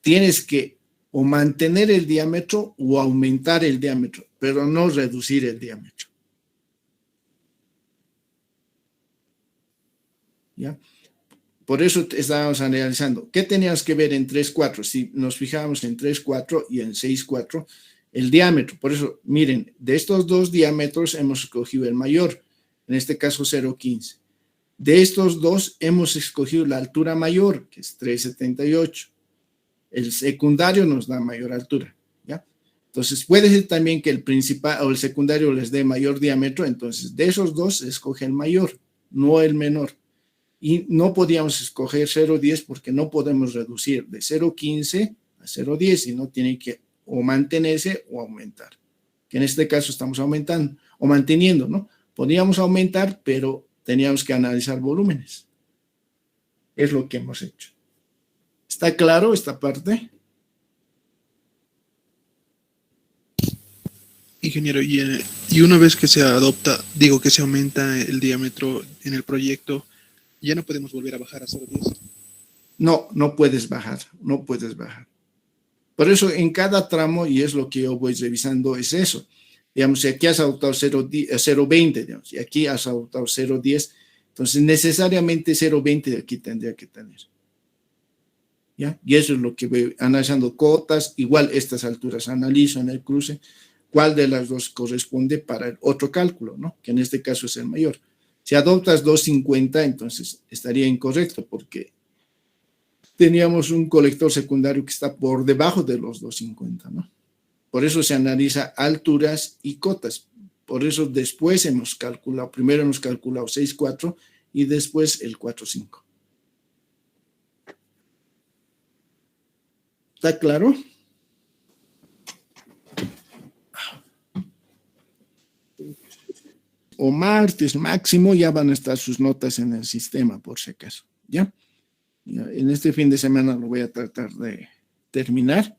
Tienes que o mantener el diámetro o aumentar el diámetro, pero no reducir el diámetro. ¿Ya? Por eso estábamos analizando. ¿Qué teníamos que ver en 3.4? Si nos fijamos en 3.4 y en 6.4, el diámetro. Por eso, miren, de estos dos diámetros hemos escogido el mayor, en este caso 0.15. De estos dos hemos escogido la altura mayor, que es 3.78. El secundario nos da mayor altura, ¿ya? Entonces, puede ser también que el principal o el secundario les dé mayor diámetro, entonces de esos dos se escoge el mayor, no el menor. Y no podíamos escoger 0.10 porque no podemos reducir de 0.15 a 0.10, sino tiene que o mantenerse o aumentar. Que en este caso estamos aumentando o manteniendo, ¿no? Podíamos aumentar, pero teníamos que analizar volúmenes. Es lo que hemos hecho. ¿Está claro esta parte? Ingeniero, y una vez que se adopta, digo que se aumenta el diámetro en el proyecto, ¿ya no podemos volver a bajar a 0.10? No, no puedes bajar, no puedes bajar. Por eso en cada tramo, y es lo que yo voy revisando, es eso. Digamos, si aquí has adoptado 0.20, digamos, y aquí has adoptado 0.10, entonces necesariamente 0.20 de aquí tendría que tener. ¿Ya? Y eso es lo que voy analizando cotas, igual estas alturas analizo en el cruce, cuál de las dos corresponde para el otro cálculo, ¿no? Que en este caso es el mayor. Si adoptas 250, entonces estaría incorrecto porque teníamos un colector secundario que está por debajo de los 250, ¿no? Por eso se analiza alturas y cotas. Por eso después hemos calculado, primero hemos calculado 6.4 y después el 4.5. ¿Está claro? O martes máximo ya van a estar sus notas en el sistema, por si acaso. ¿Ya? En este fin de semana lo voy a tratar de terminar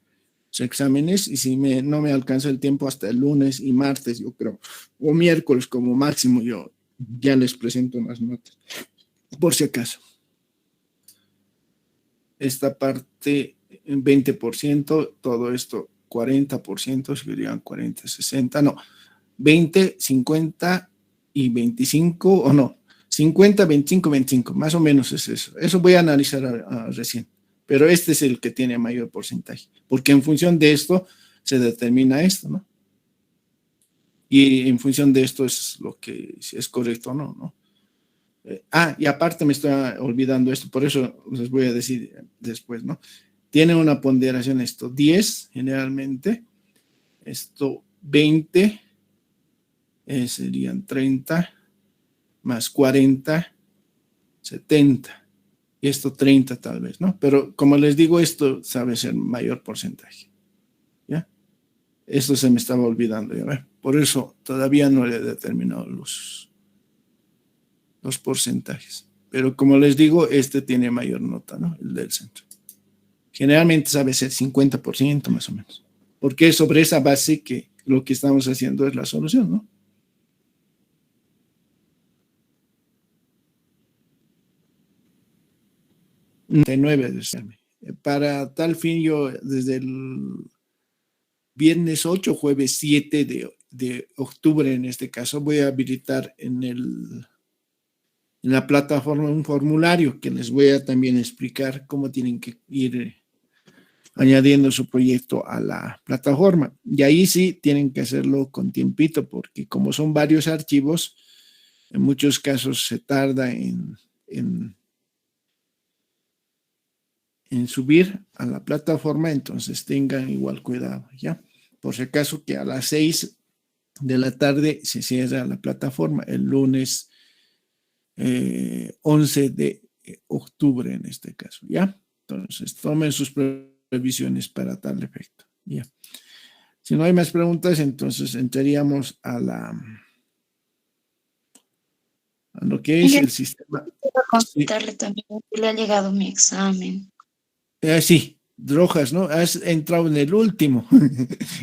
sus exámenes y si no me alcanza el tiempo hasta el lunes y martes, yo creo, o miércoles como máximo, yo ya les presento unas notas, por si acaso. Esta parte, 20%, todo esto 40%, si dirían 40, 60, no, 20, 50 y 25, o no, 50, 25, 25, más o menos es eso. Eso voy a analizar recién, pero este es el que tiene mayor porcentaje, porque en función de esto se determina esto, ¿no? Y en función de esto es lo que si es correcto o no, ¿no? Y aparte me estoy olvidando esto, por eso les voy a decir después, ¿no? Tiene una ponderación esto, 10 generalmente, esto 20, serían 30, más 40, 70, y esto 30 tal vez, ¿no? Pero como les digo, esto sabe ser mayor porcentaje, ¿ya? Esto se me estaba olvidando, ¿ya? Por eso todavía no le he determinado los porcentajes. Pero como les digo, este tiene mayor nota, ¿no? El del centro. Generalmente sabe ser 50% más o menos. Porque es sobre esa base que lo que estamos haciendo es la solución, ¿no? Para tal fin, yo desde el viernes 8, jueves 7 de octubre, en este caso, voy a habilitar en la plataforma un formulario que les voy a también explicar cómo tienen que ir añadiendo su proyecto a la plataforma. Y ahí sí tienen que hacerlo con tiempito, porque como son varios archivos, en muchos casos se tarda en subir a la plataforma, entonces tengan igual cuidado, ¿ya? Por si acaso que a las 6 de la tarde se cierra la plataforma, el lunes 11 de octubre en este caso, ¿ya? Entonces tomen sus previsiones para tal efecto, ¿ya? Si no hay más preguntas, entonces entraríamos a lo que es el sistema. Quiero consultarle también si le ha llegado mi examen. Sí, Rojas, ¿no? Has entrado en el último,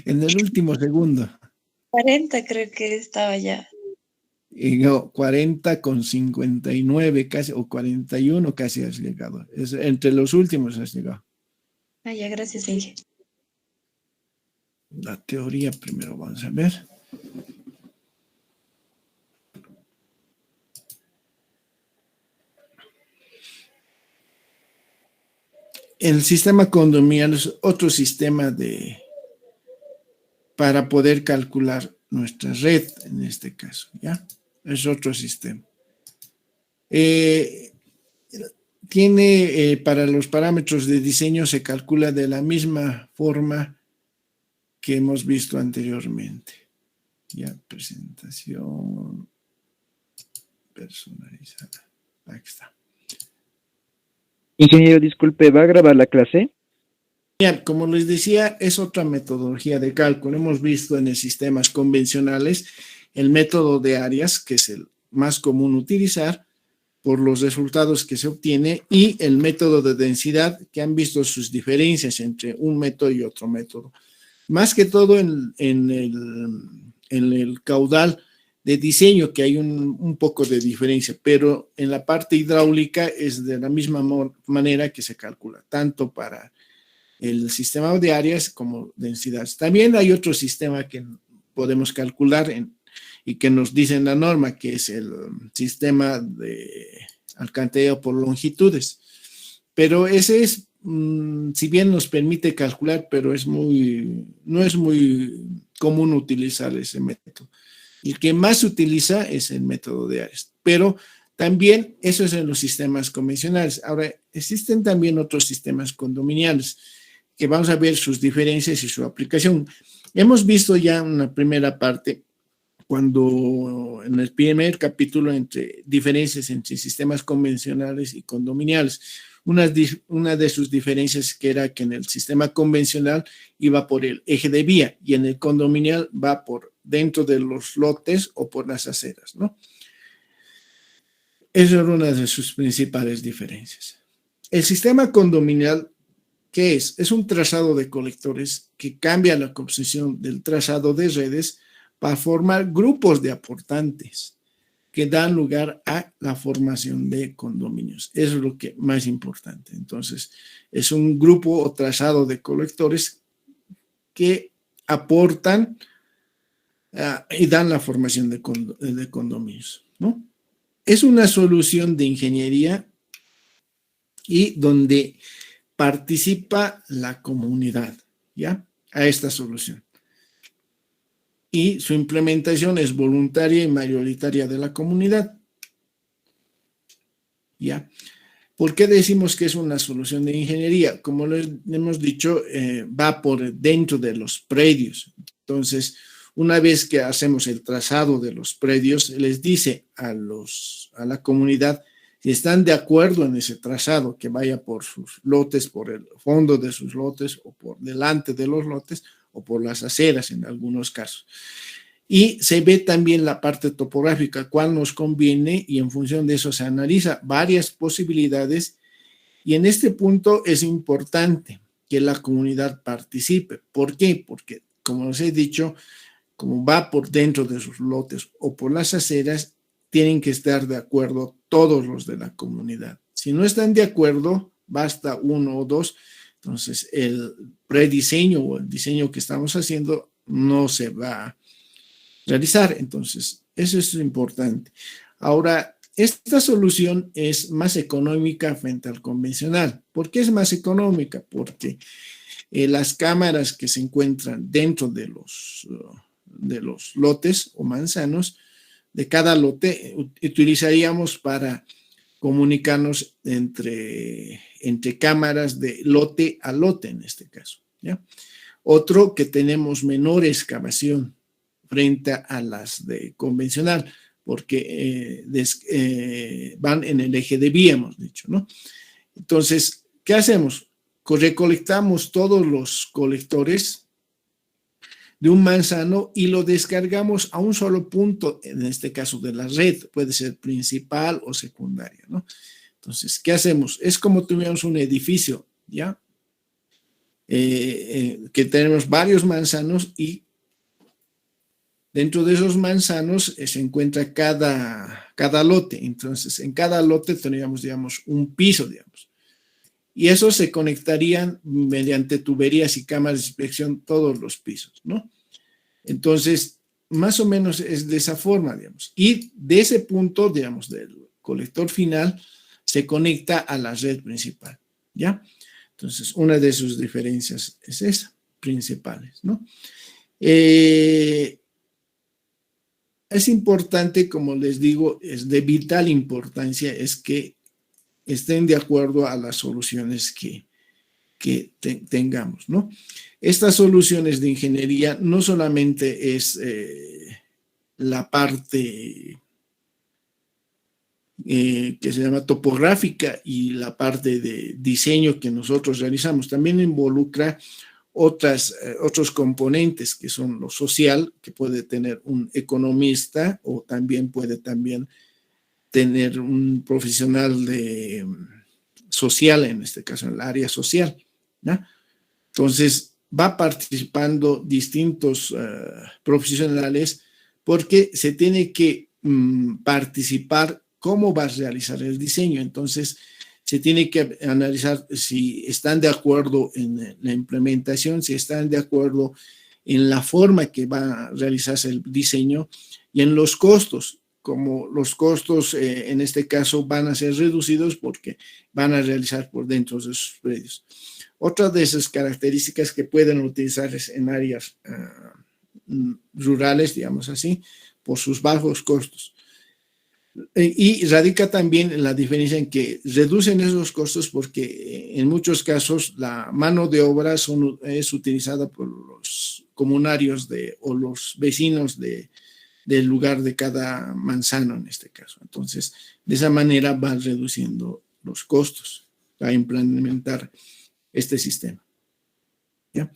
en el último segundo. 40 creo que estaba ya. Y no, 40 con 59 casi, o 41 casi has llegado. Es, entre los últimos has llegado. Ya, gracias, Inge. La teoría primero vamos a ver. El sistema condominial es otro sistema para poder calcular nuestra red, en este caso, ¿ya? Es otro sistema. Tiene, para los parámetros de diseño, se calcula de la misma forma que hemos visto anteriormente. Ya, presentación personalizada. Ahí está. Ingeniero, disculpe, ¿va a grabar la clase? Bien, como les decía, es otra metodología de cálculo. Hemos visto en los sistemas convencionales el método de áreas, que es el más común utilizar por los resultados que se obtiene, y el método de densidad, que han visto sus diferencias entre un método y otro método. Más que todo en el caudal de diseño, que hay un poco de diferencia, pero en la parte hidráulica es de la misma manera que se calcula, tanto para el sistema de áreas como densidades. También hay otro sistema que podemos calcular y que nos dice en la norma, que es el sistema de alcantarillado por longitudes. Pero ese es, si bien nos permite calcular, pero no es muy común utilizar ese método. El que más se utiliza es el método de áreas, pero también eso es en los sistemas convencionales. Ahora, existen también otros sistemas condominiales que vamos a ver sus diferencias y su aplicación. Hemos visto ya una primera parte cuando en el primer capítulo entre diferencias entre sistemas convencionales y condominiales. Una de sus diferencias que era que en el sistema convencional iba por el eje de vía y en el condominial va por dentro de los lotes o por las aceras, ¿no? Esa era una de sus principales diferencias. El sistema condominial, ¿qué es? Es un trazado de colectores que cambia la composición del trazado de redes para formar grupos de aportantes que dan lugar a la formación de condominios. Eso es lo que más importante. Entonces, es un grupo o trazado de colectores que aportan y dan la formación de condominios, ¿no? es una solución de ingeniería y donde participa la comunidad, ¿ya? A esta solución. Y su implementación es voluntaria y mayoritaria de la comunidad, ¿ya? ¿Por qué decimos que es una solución de ingeniería? Como les hemos dicho, va por dentro de los predios. Entonces, una vez que hacemos el trazado de los predios, les dice a la comunidad si están de acuerdo en ese trazado, que vaya por sus lotes, por el fondo de sus lotes, o por delante de los lotes, o por las aceras en algunos casos. Y se ve también la parte topográfica, cuál nos conviene, y en función de eso se analiza varias posibilidades. Y en este punto es importante que la comunidad participe. ¿Por qué? Porque, como les he dicho, como va por dentro de sus lotes o por las aceras, tienen que estar de acuerdo todos los de la comunidad. Si no están de acuerdo, basta uno o dos, entonces el prediseño o el diseño que estamos haciendo no se va a realizar. Entonces, eso es importante. Ahora, esta solución es más económica frente al convencional. ¿Por qué es más económica? Porque las cámaras que se encuentran dentro de los lotes o manzanos, de cada lote, utilizaríamos para comunicarnos entre cámaras de lote a lote en este caso, ¿ya? Otro, que tenemos menor excavación frente a las de convencional, porque van en el eje de vía, hemos dicho, ¿no? Entonces, ¿qué hacemos? Recolectamos todos los colectores de un manzano y lo descargamos a un solo punto, en este caso de la red, puede ser principal o secundaria, ¿no? Entonces, ¿qué hacemos? Es como tuviéramos un edificio, ¿ya? Que tenemos varios manzanos y dentro de esos manzanos se encuentra cada lote. Entonces, en cada lote tendríamos, digamos, un piso, digamos. Y esos se conectarían mediante tuberías y cámaras de inspección todos los pisos, ¿no? Entonces, más o menos es de esa forma, digamos. Y de ese punto, digamos, del colector final, se conecta a la red principal, ¿ya? Entonces, una de sus diferencias es esa, principales, ¿no? Es importante, como les digo, es de vital importancia, es que estén de acuerdo a las soluciones que tengamos, ¿no? Estas soluciones de ingeniería no solamente es la parte que se llama topográfica y la parte de diseño que nosotros realizamos, también involucra otros componentes que son lo social, que puede tener un economista o también puede tener un profesional social, en este caso en el área social, ¿no? Entonces va participando distintos profesionales porque se tiene que participar cómo vas a realizar el diseño. Entonces se tiene que analizar si están de acuerdo en la implementación, si están de acuerdo en la forma que va a realizarse el diseño y en los costos. Como los costos en este caso van a ser reducidos porque van a realizar por dentro de sus predios. Otra de esas características que pueden utilizarse en áreas rurales, digamos así, por sus bajos costos. Y radica también en la diferencia en que reducen esos costos porque en muchos casos la mano de obra es utilizada por los comunarios o los vecinos del lugar de cada manzano en este caso. Entonces, de esa manera van reduciendo los costos para implementar este sistema. ¿Ya?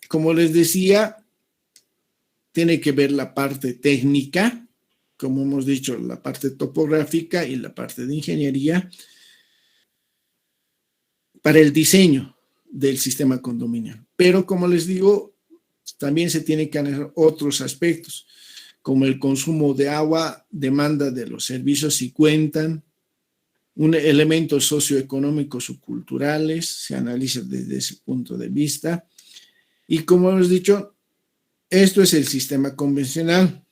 Como les decía, tiene que ver la parte técnica, como hemos dicho, la parte topográfica y la parte de ingeniería para el diseño del sistema condominial. Pero como les digo, también se tiene que analizar otros aspectos, como el consumo de agua, demanda de los servicios si cuentan, elementos socioeconómicos o culturales, se analiza desde ese punto de vista. Y como hemos dicho, esto es el sistema convencional.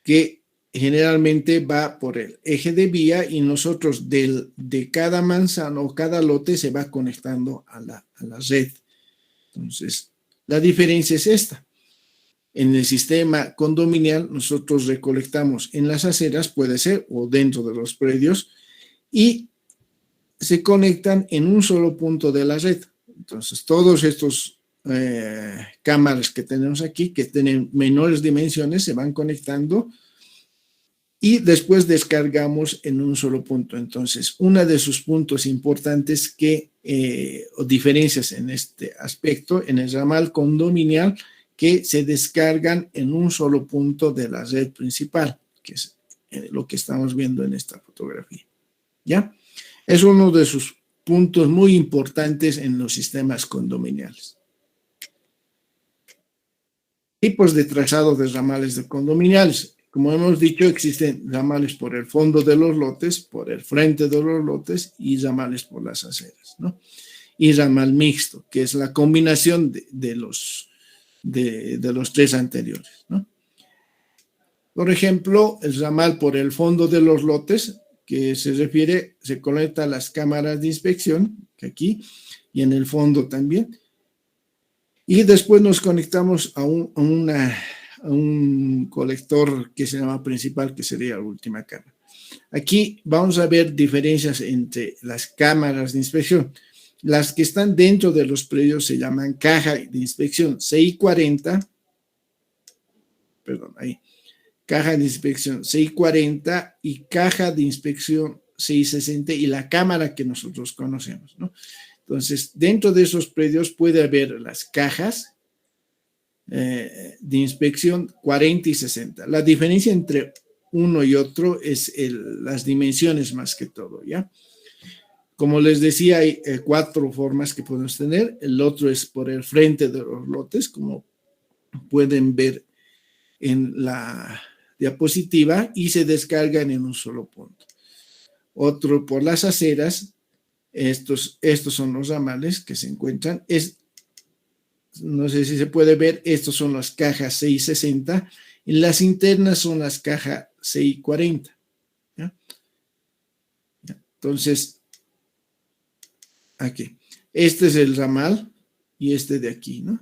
que generalmente va por el eje de vía y nosotros de cada manzana o cada lote se va conectando a la red. Entonces, la diferencia es esta. En el sistema condominial nosotros recolectamos en las aceras, puede ser, o dentro de los predios, y se conectan en un solo punto de la red. Entonces, todos estos cámaras que tenemos aquí, que tienen menores dimensiones, se van conectando y después descargamos en un solo punto. Entonces, uno de sus puntos importantes o diferencias en este aspecto, en el ramal condominial, que se descargan en un solo punto de la red principal, que es lo que estamos viendo en esta fotografía. ¿Ya? Es uno de sus puntos muy importantes en los sistemas condominiales. Tipos de trazado de ramales de condominiales. Como hemos dicho, existen ramales por el fondo de los lotes, por el frente de los lotes y ramales por las aceras, ¿no? Y ramal mixto, que es la combinación de los tres anteriores, ¿no? Por ejemplo, el ramal por el fondo de los lotes, que se conecta a las cámaras de inspección, que aquí, y en el fondo también. Y después nos conectamos a un colector que se llama principal, que sería la última cámara. Aquí vamos a ver diferencias entre las cámaras de inspección. Las que están dentro de los predios se llaman caja de inspección 640, caja de inspección 640 y caja de inspección 660 y la cámara que nosotros conocemos, ¿no? Entonces, dentro de esos predios puede haber las cajas de inspección 40 y 60. La diferencia entre uno y otro es las dimensiones más que todo, ¿ya? Como les decía, hay 4 formas que podemos tener. El otro es por el frente de los lotes, como pueden ver en la diapositiva, y se descargan en un solo punto. Otro por las aceras. Estos son los ramales que se encuentran. No sé si se puede ver, estos son las cajas 660 y las internas son las cajas 640. ¿Ya? Entonces, aquí. Este es el ramal y este de aquí, ¿no?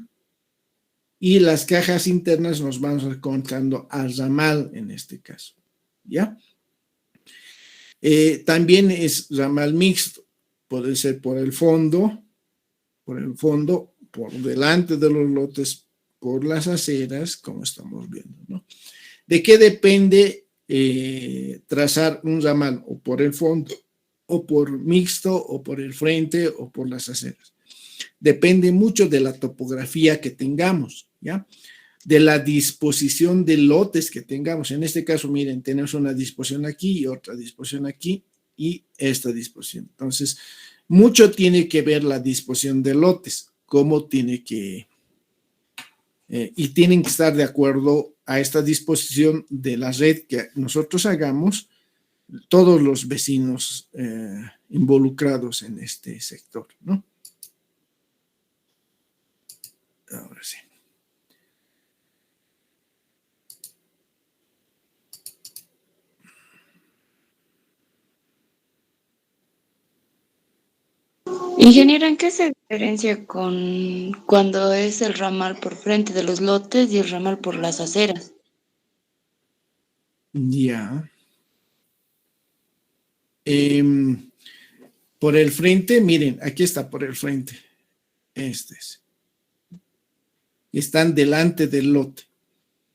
Y las cajas internas nos vamos encontrando al ramal en este caso. ¿Ya? También es ramal mixto. Puede ser por el fondo, por delante de los lotes, por las aceras, como estamos viendo, ¿no? ¿De qué depende trazar un ramal? O por el fondo, o por mixto, o por el frente, o por las aceras. Depende mucho de la topografía que tengamos, ¿ya? De la disposición de lotes que tengamos. En este caso, miren, tenemos una disposición aquí y otra disposición aquí y esta disposición. Entonces, mucho tiene que ver la disposición de lotes, cómo tiene que, y tienen que estar de acuerdo a esta disposición de la red que nosotros hagamos, todos los vecinos involucrados en este sector, ¿no? Ahora sí. Ingeniero, ¿en qué se diferencia con cuando es el ramal por frente de los lotes y el ramal por las aceras? Ya. Por el frente, miren, aquí está por el frente. Este es. Están delante del lote.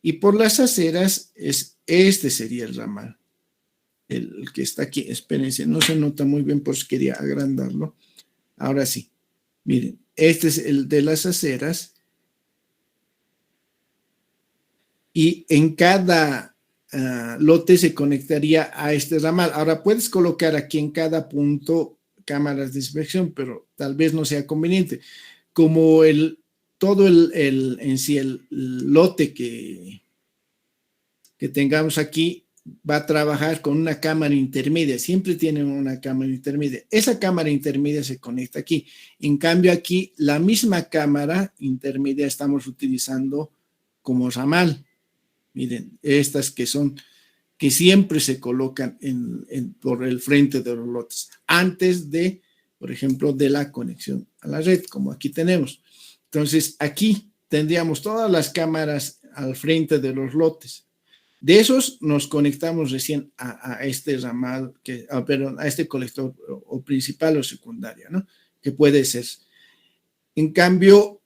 Y por las aceras, este sería el ramal. El que está aquí, espérense, no se nota muy bien, por eso quería agrandarlo. Ahora sí, miren, este es el de las aceras y en cada lote se conectaría a este ramal. Ahora puedes colocar aquí en cada punto cámaras de inspección, pero tal vez no sea conveniente. Como todo en sí el lote que tengamos aquí va a trabajar con una cámara intermedia, siempre tienen una cámara intermedia. Esa cámara intermedia se conecta aquí. En cambio aquí, la misma cámara intermedia estamos utilizando como ramal. Miren, estas que siempre se colocan por el frente de los lotes, antes de, por ejemplo, de la conexión a la red, como aquí tenemos. Entonces, aquí tendríamos todas las cámaras al frente de los lotes. De esos nos conectamos recién a este ramal, perdón, a este colector o principal o secundaria, ¿no? Que puede ser. En cambio,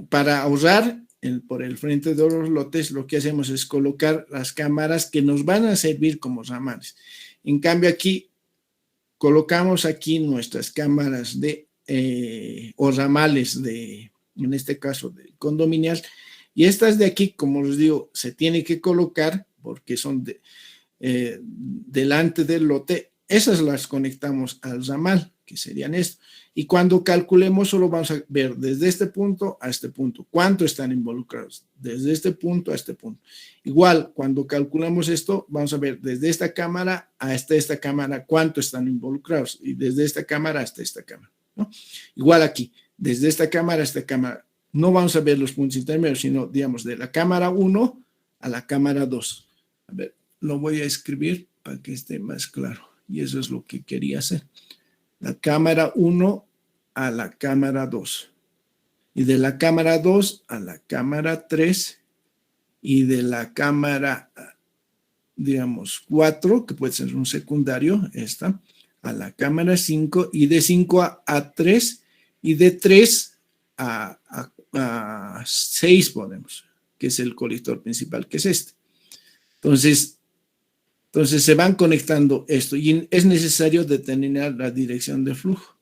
para ahorrar por el frente de los lotes, lo que hacemos es colocar las cámaras que nos van a servir como ramales. En cambio, aquí colocamos aquí nuestras cámaras o ramales en este caso, de condominial. Y estas de aquí, como les digo, se tiene que colocar porque son delante del lote. Esas las conectamos al ramal, que serían esto. Y cuando calculemos, solo vamos a ver desde este punto a este punto, cuánto están involucrados, desde este punto a este punto. Igual, cuando calculamos esto, vamos a ver desde esta cámara hasta esta cámara, cuánto están involucrados, y desde esta cámara hasta esta cámara, ¿no? Igual aquí, desde esta cámara a esta cámara, no vamos a ver los puntos intermedios, sino, digamos, de la cámara 1 a la cámara 2. A ver, lo voy a escribir para que esté más claro, y eso es lo que quería hacer. La cámara 1 a la cámara 2, y de la cámara 2 a la cámara 3, y de la cámara, digamos, 4, que puede ser un secundario, esta, a la cámara 5, y de 5 a 3, y de 3 a 6 ponemos, que es el colector principal, que es este. Entonces se van conectando esto y es necesario determinar la dirección de flujo.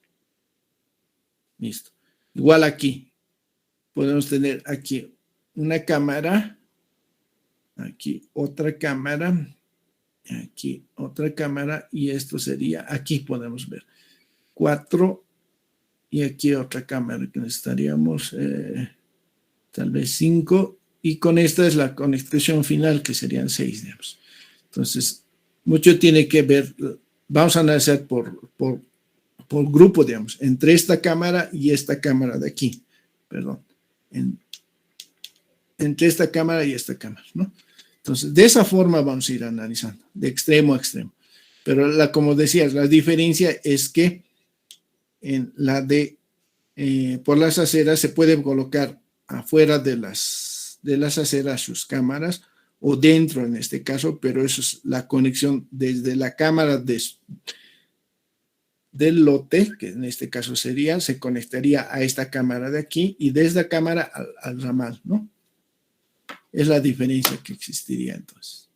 Listo. Igual aquí, podemos tener aquí una cámara, aquí otra cámara, aquí otra cámara, y esto sería, aquí podemos ver 4, y aquí otra cámara que necesitaríamos tal vez 5, y con esta es la conexión final, que serían 6, digamos. Entonces, mucho tiene que ver, vamos a analizar por grupo, digamos, entre esta cámara y esta cámara de aquí, perdón, entre esta cámara y esta cámara, ¿no? Entonces, de esa forma vamos a ir analizando, de extremo a extremo. Pero como decías, la diferencia es que en la por las aceras se puede colocar afuera de las aceras sus cámaras, o dentro en este caso, pero eso es la conexión desde la cámara del lote, que en este caso se conectaría a esta cámara de aquí, y desde la cámara al ramal, ¿no? Es la diferencia que existiría entonces.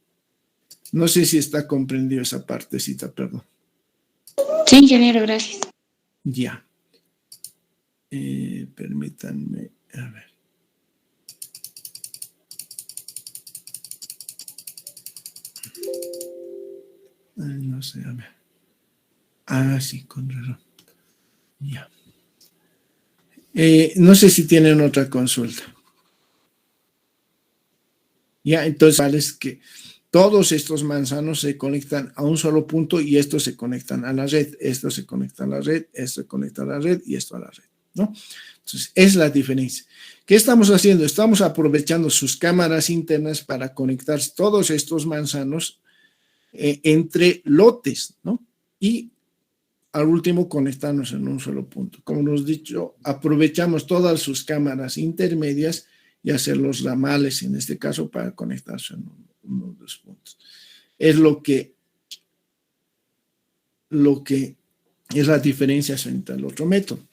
No sé si está comprendido esa partecita, perdón. Sí, ingeniero, gracias. Ya. Permítanme, a ver. No sé, a ver. Sí, con razón. Ya. No sé si tienen otra consulta. Ya, entonces, vale, es que todos estos manzanos se conectan a un solo punto y estos se conectan a la red, esto se conecta a la red, esto se conecta a la red y esto a la red, ¿no? Entonces, es la diferencia. ¿Qué estamos haciendo? Estamos aprovechando sus cámaras internas para conectar todos estos manzanos entre lotes, ¿no? Y al último conectarnos en un solo punto. Como nos he dicho, aprovechamos todas sus cámaras intermedias y hacer los ramales, en este caso, para conectarse en uno de los puntos. Es lo que es la diferencia frente al otro método.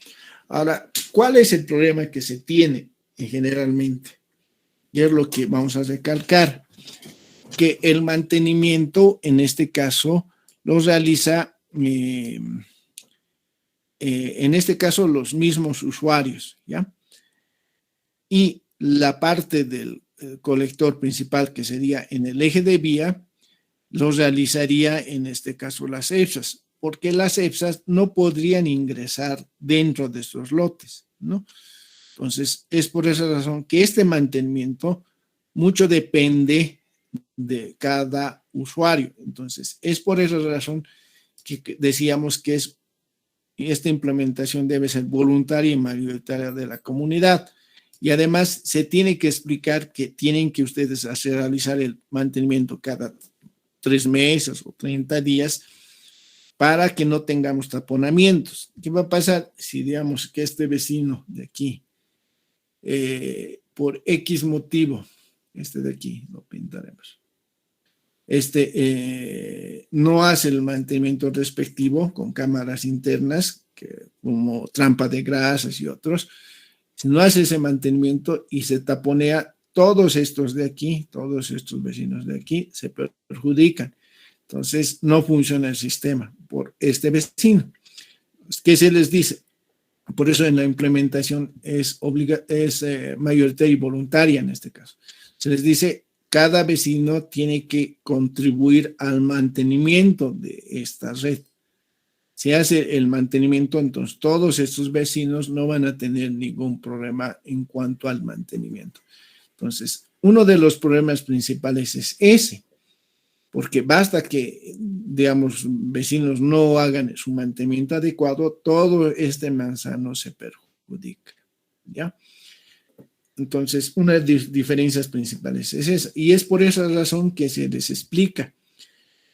Ahora, ¿cuál es el problema que se tiene generalmente? Y es lo que vamos a recalcar, que el mantenimiento, en este caso, lo realiza, en este caso, los mismos usuarios, ¿ya? Y la parte del colector principal, que sería en el eje de vía, lo realizaría, en este caso, las EPSAs, porque las EPSAs no podrían ingresar dentro de estos lotes, ¿no? Entonces, es por esa razón que este mantenimiento mucho depende de cada usuario. Entonces, es por esa razón que decíamos que esta implementación debe ser voluntaria y mayoritaria de la comunidad. Y además se tiene que explicar que tienen que ustedes realizar el mantenimiento cada 3 meses o 30 días para que no tengamos taponamientos. ¿Qué va a pasar si digamos que este vecino de aquí, por X motivo, este de aquí, lo pintaremos, no hace el mantenimiento respectivo con cámaras internas, como trampa de grasas y otros, si no hace ese mantenimiento y se taponea, todos estos de aquí, todos estos vecinos de aquí se perjudican. Entonces, no funciona el sistema por este vecino. ¿Qué se les dice? Por eso en la implementación es mayoritaria y voluntaria en este caso. Se les dice, cada vecino tiene que contribuir al mantenimiento de esta red. Si hace el mantenimiento, entonces todos estos vecinos no van a tener ningún problema en cuanto al mantenimiento. Entonces, uno de los problemas principales es ese, porque basta que, digamos, vecinos no hagan su mantenimiento adecuado, todo este manzano se perjudica, ¿ya? Entonces, una de las diferencias principales es esa, y es por esa razón que se les explica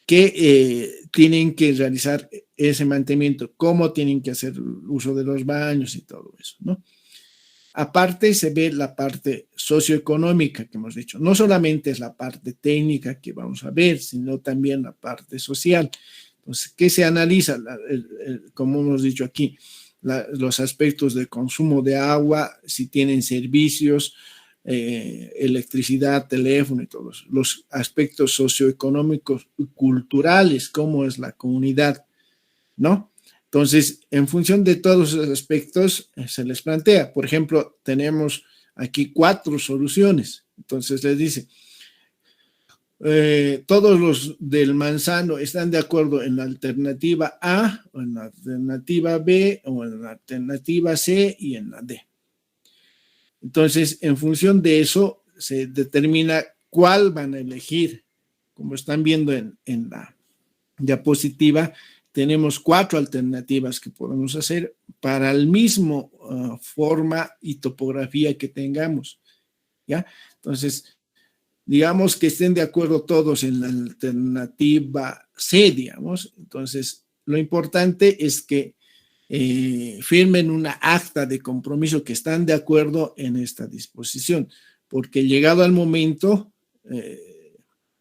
que tienen que realizar ese mantenimiento, cómo tienen que hacer el uso de los baños y todo eso, ¿no? Aparte se ve la parte socioeconómica que hemos dicho, no solamente es la parte técnica que vamos a ver, sino también la parte social. Entonces, ¿qué se analiza? Como hemos dicho aquí, los aspectos de consumo de agua, si tienen servicios, electricidad, teléfono y todos los aspectos socioeconómicos y culturales, cómo es la comunidad, ¿no? Entonces, en función de todos esos aspectos, se les plantea. Por ejemplo, tenemos aquí 4 soluciones. Entonces, les dice, todos los del manzano están de acuerdo en la alternativa A, o en la alternativa B, o en la alternativa C y en la D. Entonces, en función de eso, se determina cuál van a elegir. Como están viendo en la diapositiva, tenemos 4 alternativas que podemos hacer para el mismo forma y topografía que tengamos, ¿ya? Entonces, digamos que estén de acuerdo todos en la alternativa C, digamos. Entonces, lo importante es que firmen una acta de compromiso que están de acuerdo en esta disposición, porque llegado al momento,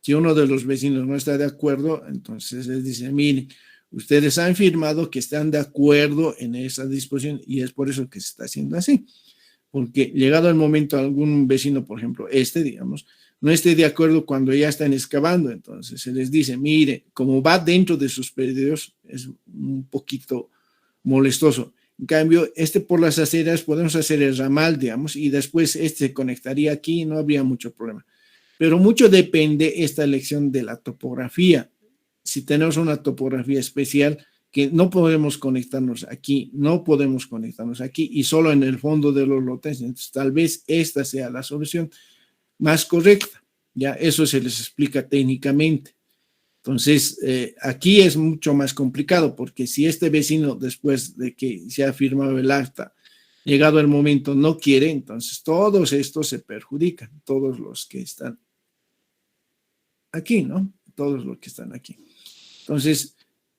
si uno de los vecinos no está de acuerdo, entonces les dice, miren, ustedes han firmado que están de acuerdo en esa disposición y es por eso que se está haciendo así, porque llegado el momento algún vecino, por ejemplo, digamos, no esté de acuerdo cuando ya están excavando, entonces se les dice, mire, como va dentro de sus predios, es un poquito molestoso. En cambio, por las aceras podemos hacer el ramal, digamos, y después se conectaría aquí y no habría mucho problema. Pero mucho depende esta elección de la topografía. Si tenemos una topografía especial que no podemos conectarnos aquí, y solo en el fondo de los lotes, entonces tal vez esta sea la solución más correcta. Ya eso se les explica técnicamente. Entonces, aquí es mucho más complicado porque si este vecino, después de que se ha firmado el acta, llegado el momento no quiere, entonces todos estos se perjudican, todos los que están aquí, ¿no? Todos los que están aquí. Entonces,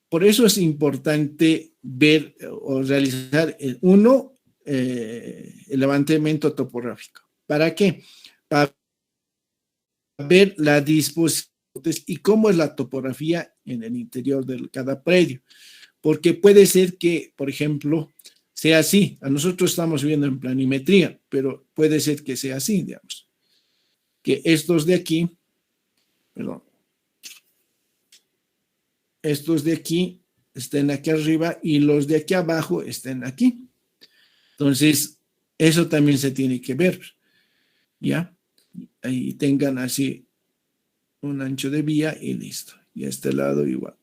por eso es importante ver o realizar el levantamiento topográfico. ¿Para qué? Para ver la disposición y cómo es la topografía en el interior de cada predio. Porque puede ser que, por ejemplo, sea así. A nosotros estamos viendo en planimetría, pero puede ser que sea así, digamos. Que estos de aquí, estos de aquí estén aquí arriba y los de aquí abajo estén aquí. Entonces, eso también se tiene que ver, ¿ya? Ahí tengan así un ancho de vía y listo. Y a este lado igual,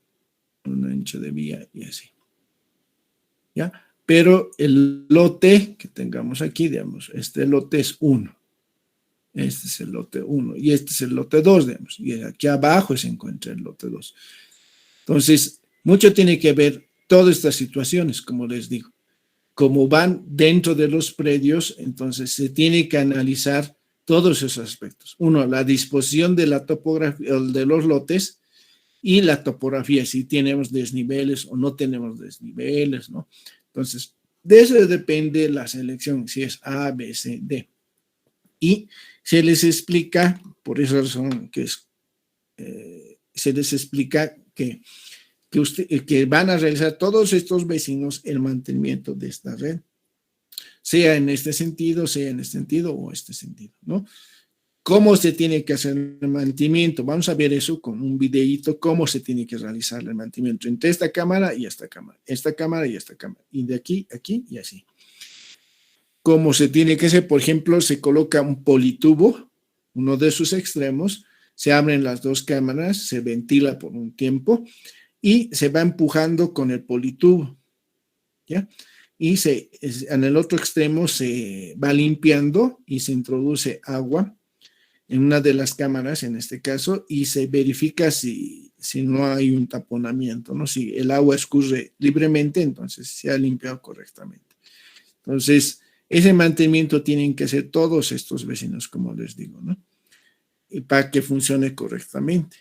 un ancho de vía y así. ¿Ya? Pero el lote que tengamos aquí, digamos, este lote es 1. Este es el lote 1 y este es el lote 2, digamos. Y aquí abajo se encuentra el lote 2. Entonces, mucho tiene que ver todas estas situaciones, como les digo. como van dentro de los predios, entonces se tiene que analizar todos esos aspectos. Uno, la disposición de la topografía de los lotes y la topografía, si tenemos desniveles o no tenemos desniveles, ¿no? Entonces, de eso depende la selección, si es A, B, C, D. Y se les explica, por esa razón que es, se les explica que van a realizar todos estos vecinos el mantenimiento de esta red, sea en este sentido, sea en este sentido o este sentido, ¿no? ¿Cómo se tiene que hacer el mantenimiento? Vamos a ver eso con un videíto, cómo se tiene que realizar el mantenimiento entre esta cámara y esta cámara y esta cámara, y de aquí, aquí y así. Cómo se tiene que hacer, por ejemplo, se coloca un politubo, uno de sus extremos, se abren las dos cámaras, se ventila por un tiempo y se va empujando con el politubo, ¿ya? Y en el otro extremo se va limpiando y se introduce agua en una de las cámaras, en este caso, y se verifica si no hay un taponamiento, ¿no? Si el agua escurre libremente, entonces se ha limpiado correctamente. Entonces, ese mantenimiento tienen que hacer todos estos vecinos, como les digo, ¿no? Y para que funcione correctamente.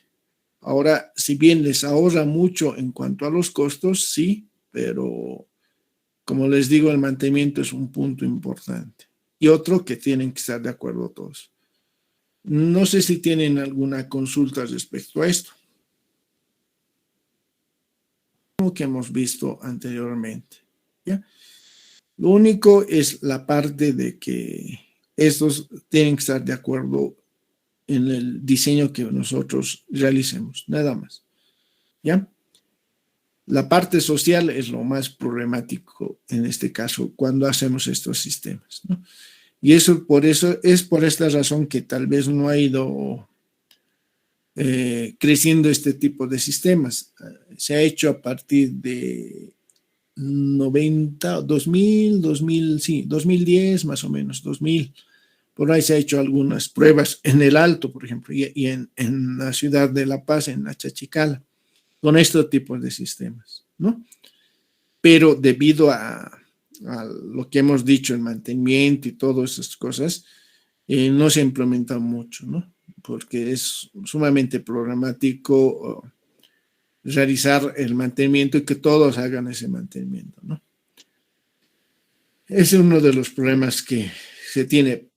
Ahora, si bien les ahorra mucho en cuanto a los costos, sí, pero como les digo, el mantenimiento es un punto importante. Y otro que tienen que estar de acuerdo todos. No sé si tienen alguna consulta respecto a esto. Como que hemos visto anteriormente, ¿ya? Lo único es la parte de que estos tienen que estar de acuerdo en el diseño que nosotros realicemos, nada más, ¿ya? La parte social es lo más problemático en este caso cuando hacemos estos sistemas, ¿no? Y eso es por esta razón que tal vez no ha ido creciendo este tipo de sistemas. Se ha hecho a partir de 90, 2000, sí, 2010 más o menos, 2000. Por ahí se ha hecho algunas pruebas en el Alto, por ejemplo, y en la ciudad de La Paz, en la Chachicala, con estos tipos de sistemas, ¿no? Pero debido a lo que hemos dicho, el mantenimiento y todas esas cosas, no se ha implementado mucho, ¿no? Porque es sumamente problemático realizar el mantenimiento y que todos hagan ese mantenimiento, ¿no? Ese es uno de los problemas que se tiene.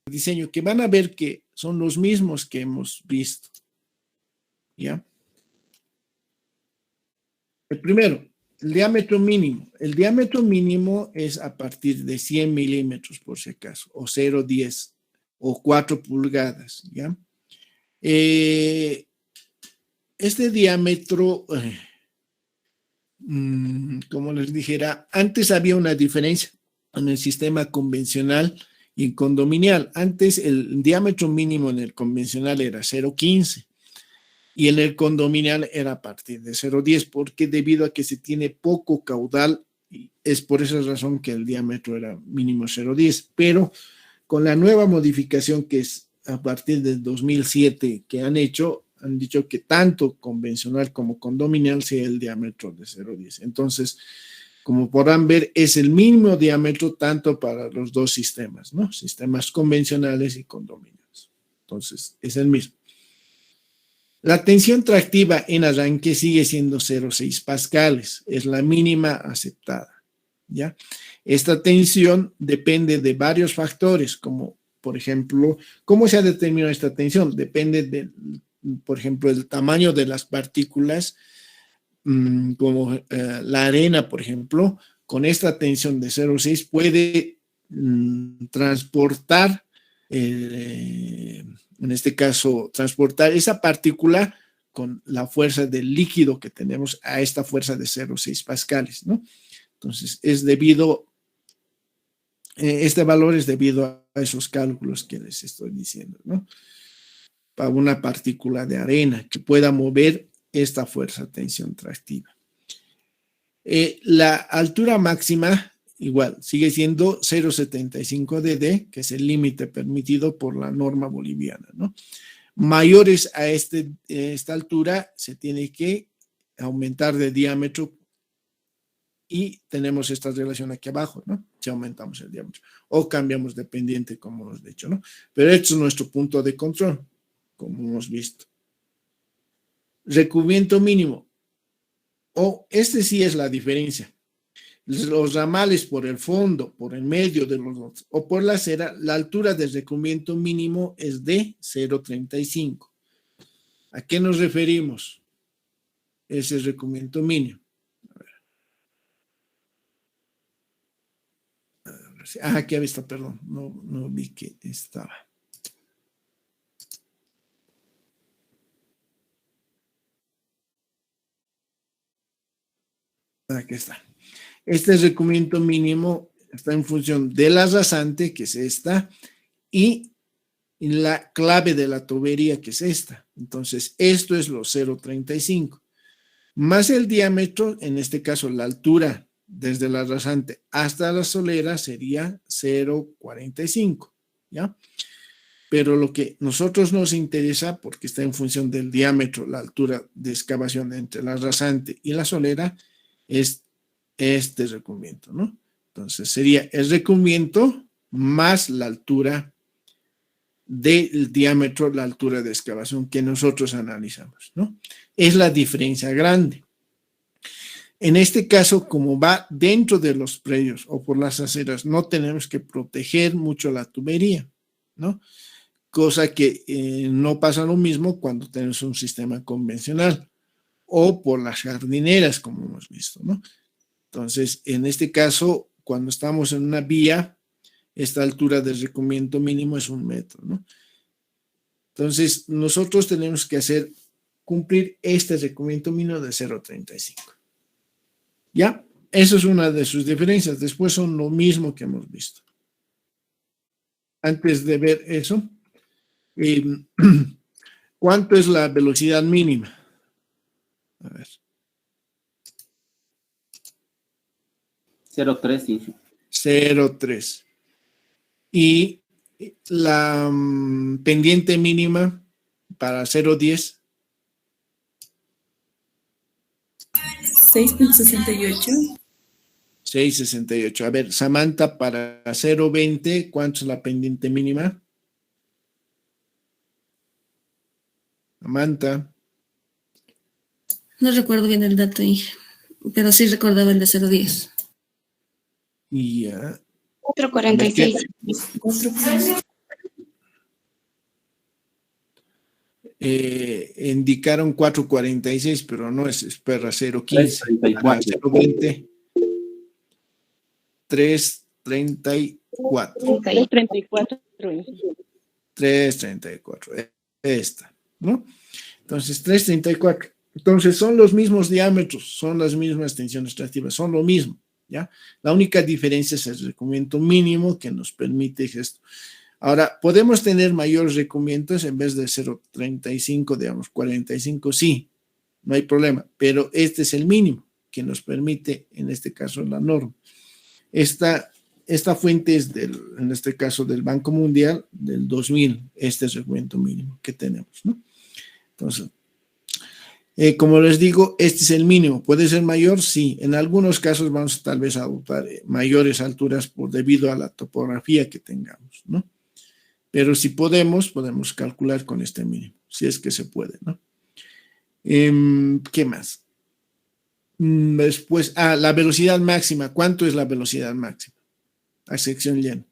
Diseño que van a ver que son los mismos que hemos visto, ¿ya? El primero, el diámetro mínimo. El diámetro mínimo es a partir de 100 milímetros, por si acaso, o 0,10 o 4 pulgadas, ¿ya? Este diámetro, como les dijera, antes había una diferencia en el sistema convencional y en condominial. Antes el diámetro mínimo en el convencional era 0,15 y en el condominial era a partir de 0,10, porque debido a que se tiene poco caudal, es por esa razón que el diámetro era mínimo 0,10. Pero con la nueva modificación que es a partir del 2007 que han dicho que tanto convencional como condominial sea el diámetro de 0,10. Entonces, como podrán ver, es el mismo diámetro tanto para los dos sistemas, ¿no? Sistemas convencionales y condominiales. Entonces, es el mismo. La tensión tractiva en arranque sigue siendo 0,6 pascales, es la mínima aceptada, ¿ya? Esta tensión depende de varios factores, como, por ejemplo, ¿cómo se ha determinado esta tensión? Depende por ejemplo, el tamaño de las partículas, como la arena, por ejemplo, con esta tensión de 0,6 puede transportar, en este caso, transportar esa partícula con la fuerza del líquido que tenemos a esta fuerza de 0,6 pascales, ¿no? Entonces, este valor es debido a esos cálculos que les estoy diciendo, ¿no? Para una partícula de arena que pueda mover esta fuerza tensión tractiva. La altura máxima, igual, sigue siendo 0,75 dd, que es el límite permitido por la norma boliviana, ¿no? mayores a esta altura, se tiene que aumentar de diámetro y tenemos esta relación aquí abajo, ¿no? Si aumentamos el diámetro o cambiamos de pendiente, como hemos dicho, ¿no? Pero este es nuestro punto de control, como hemos visto. Recubrimiento mínimo. Este sí es la diferencia. Los ramales por el fondo, por el medio de los lotes o por la acera, la altura del recubrimiento mínimo es de 0,35. ¿A qué nos referimos? Ese es el recubrimiento mínimo. Aquí había visto, perdón, no vi que estaba. Aquí está. Este recubrimiento mínimo está en función de la rasante, que es esta, y la clave de la tubería, que es esta. Entonces, esto es lo 0,35. Más el diámetro, en este caso la altura desde la rasante hasta la solera sería 0,45, ¿ya? Pero lo que nosotros nos interesa, porque está en función del diámetro, la altura de excavación entre la rasante y la solera, es este recubrimiento, ¿no? Entonces sería el recubrimiento más la altura del diámetro, la altura de excavación que nosotros analizamos, ¿no? Es la diferencia grande. En este caso, como va dentro de los predios o por las aceras, no tenemos que proteger mucho la tubería, ¿no? Cosa que no pasa lo mismo cuando tenemos un sistema convencional o por las jardineras, como hemos visto, ¿no? Entonces, en este caso, cuando estamos en una vía, esta altura de recubrimiento mínimo es 1 metro, ¿no? Entonces, nosotros tenemos que cumplir este recubrimiento mínimo de 0,35. ¿Ya? Eso es una de sus diferencias. Después son lo mismo que hemos visto. Antes de ver eso, ¿cuánto es la velocidad mínima? A ver. 0,3. 0,3. Y la pendiente mínima para 0,10. 6,68. 6,68. A ver, Samantha, para 0,20, ¿cuánto es la pendiente mínima? Samantha. No recuerdo bien el dato, Inge, pero sí recordaba el de 0,10. Y ya. 4,46. Indicaron 4,46, pero no es perra, 0,15. 3,34. 0,20. 3,34. 3,34. 3,34. Esta, ¿no? Entonces, 3,34. Entonces, son los mismos diámetros, son las mismas tensiones extractivas, son lo mismo, ¿ya? La única diferencia es el recubrimiento mínimo que nos permite esto. Ahora, ¿podemos tener mayores recubrimientos en vez de 0,35, digamos, 45? Sí, no hay problema, pero este es el mínimo que nos permite, en este caso, la norma. Esta fuente es, en este caso, del Banco Mundial del 2000, este es el recubrimiento mínimo que tenemos, ¿no? Entonces, como les digo, este es el mínimo. ¿Puede ser mayor? Sí. En algunos casos vamos tal vez a adoptar mayores alturas debido a la topografía que tengamos, ¿no? Pero si podemos calcular con este mínimo, si es que se puede, ¿no? ¿Qué más? Después, la velocidad máxima. ¿Cuánto es la velocidad máxima? A sección llena.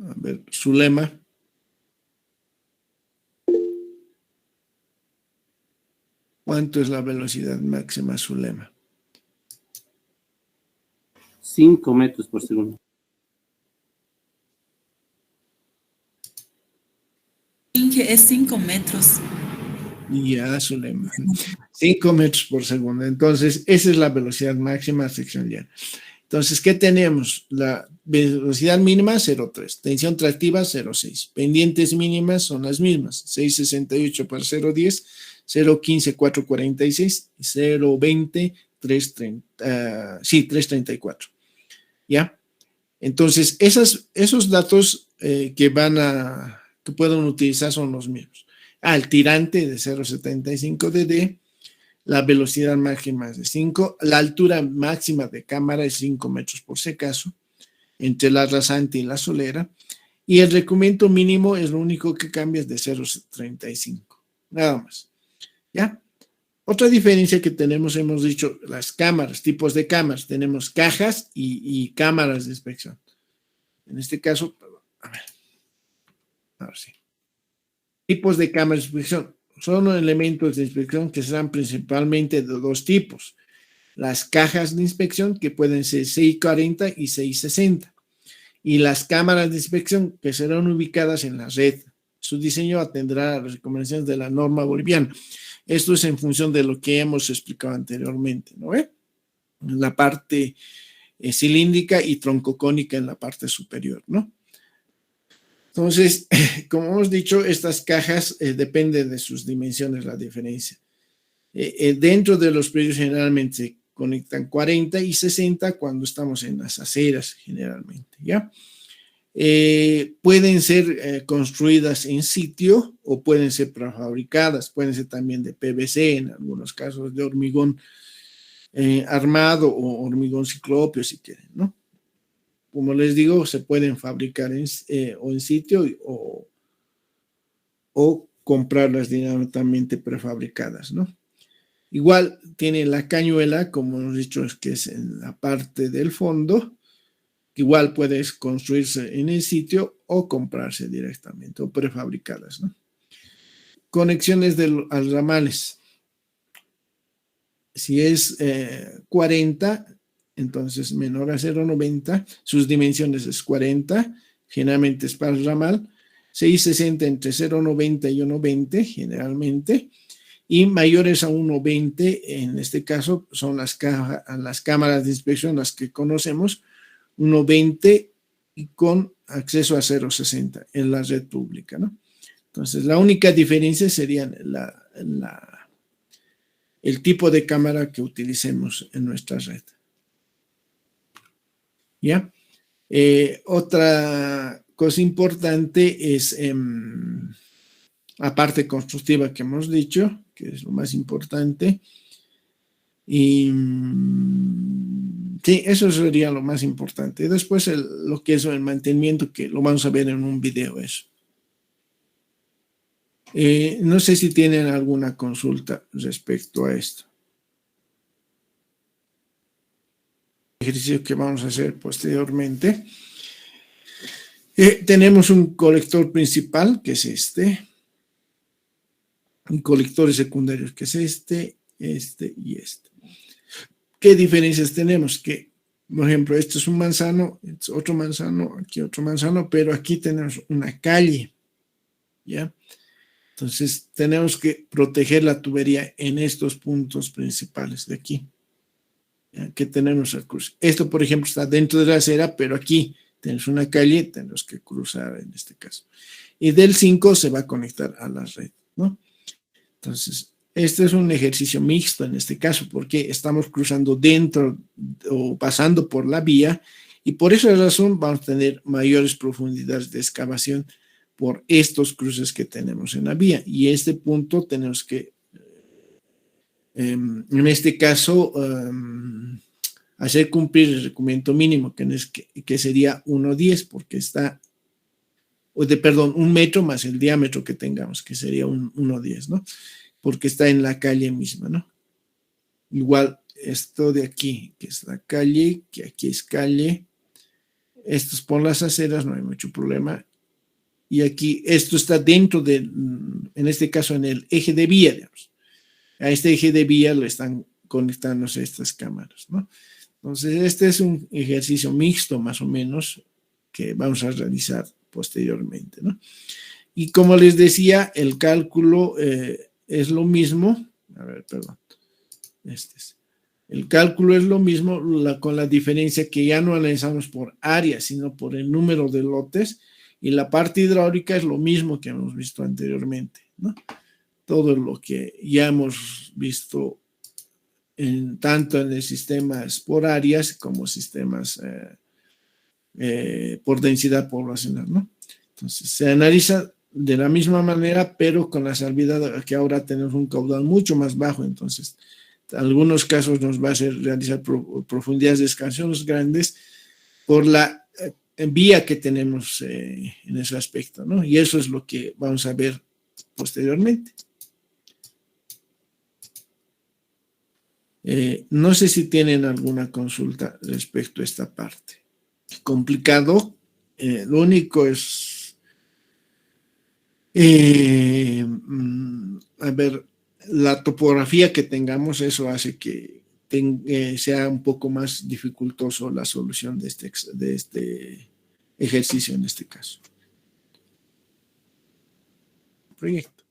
A ver, su lema. ¿Cuánto es la velocidad máxima, su lema? 5 metros por segundo. Inge, es 5 metros. Ya, su lema. 5 metros por segundo. Entonces, esa es la velocidad máxima a sección llana. Entonces, ¿qué tenemos? La velocidad mínima, 0,3. Tensión tractiva, 0,6. Pendientes mínimas son las mismas. 6,68 para 0,10. 0,15, 4,46. Y 0,20, 3,34. ¿Ya? Entonces, esos datos que pueden utilizar son los mismos. El tirante de 0.75 dd, la velocidad máxima es de 5, la altura máxima de cámara es 5 metros por si acaso, entre la rasante y la solera, y el recubrimiento mínimo es lo único que cambia, es de 0.35, nada más. ¿Ya? Otra diferencia que tenemos, hemos dicho, las cámaras, tipos de cámaras, tenemos cajas y cámaras de inspección. En este caso, ahora sí. Tipos de cámaras de inspección. Son elementos de inspección que serán principalmente de dos tipos. Las cajas de inspección, que pueden ser 640 y 660. Y las cámaras de inspección, que serán ubicadas en la red. Su diseño atenderá a las recomendaciones de la norma boliviana. Esto es en función de lo que hemos explicado anteriormente, ¿no ve? La parte cilíndrica y troncocónica en la parte superior, ¿no? Entonces, como hemos dicho, estas cajas dependen de sus dimensiones, la diferencia. Dentro de los predios generalmente se conectan 40 y 60 cuando estamos en las aceras generalmente, ¿ya? Pueden ser construidas en sitio o pueden ser prefabricadas, pueden ser también de PVC, en algunos casos de hormigón armado o hormigón ciclópeo si quieren, ¿no? Como les digo, se pueden fabricar o en sitio o comprarlas directamente prefabricadas, ¿no? Igual tiene la cañuela, como hemos dicho, que es en la parte del fondo, que igual puedes construirse en el sitio o comprarse directamente o prefabricadas, ¿no? Conexiones a ramales. Si es 40, entonces menor a 0.90, sus dimensiones es 40, generalmente es para el ramal, 660 entre 0.90 y 1.20 generalmente, y mayores a 1.20, en este caso son las cámaras de inspección, las que conocemos, 1.20 y con acceso a 0.60 en la red pública, ¿no? Entonces, la única diferencia sería el tipo de cámara que utilicemos en nuestra red. ¿Ya? Otra cosa importante es la parte constructiva que hemos dicho, que es lo más importante. Y sí, eso sería lo más importante. Después lo que es el mantenimiento, que lo vamos a ver en un video eso. No sé si tienen alguna consulta respecto a esto. Ejercicio que vamos a hacer posteriormente. Tenemos un colector principal, que es este. Y colectores secundarios, que es este y este. ¿Qué diferencias tenemos? Que, por ejemplo, esto es un manzano, este es otro manzano, aquí otro manzano, pero aquí tenemos una calle, ¿ya? Entonces, tenemos que proteger la tubería en estos puntos principales de aquí, ¿ya? Que tenemos el cruce. Esto, por ejemplo, está dentro de la acera, pero aquí tenemos una calle, tenemos que cruzar en este caso. Y del 5 se va a conectar a la red, ¿no? Entonces, este es un ejercicio mixto en este caso, porque estamos cruzando dentro o pasando por la vía, y por esa razón vamos a tener mayores profundidades de excavación por estos cruces que tenemos en la vía. Y este punto tenemos que, en este caso, hacer cumplir el requerimiento mínimo, que sería 1.10, porque está, perdón, 1 metro más el diámetro que tengamos, que sería 1.10, ¿no? Porque está en la calle misma, ¿no? Igual esto de aquí, que es la calle, que aquí es calle, esto es por las aceras, no hay mucho problema. Y aquí, esto está dentro en este caso, en el eje de vía, digamos. A este eje de vía le están conectándose estas cámaras, ¿no? Entonces, este es un ejercicio mixto, más o menos, que vamos a realizar posteriormente, ¿no? Y como les decía, el cálculo es lo mismo. A ver, perdón. El cálculo es lo mismo, con la diferencia que ya no analizamos por área, sino por el número de lotes. Y la parte hidráulica es lo mismo que hemos visto anteriormente, ¿no? Todo lo que ya hemos visto tanto en el sistemas por áreas como sistemas por densidad poblacional, ¿no? Entonces, se analiza de la misma manera, pero con la salvedad que ahora tenemos un caudal mucho más bajo, entonces, en algunos casos nos va a hacer realizar profundidades de excavaciones grandes por la vía que tenemos en ese aspecto, ¿no? Y eso es lo que vamos a ver posteriormente. No sé si tienen alguna consulta respecto a esta parte. Complicado. Lo único es, a ver, la topografía que tengamos, eso hace que sea un poco más dificultoso la solución de este ejercicio en este caso. Proyecto.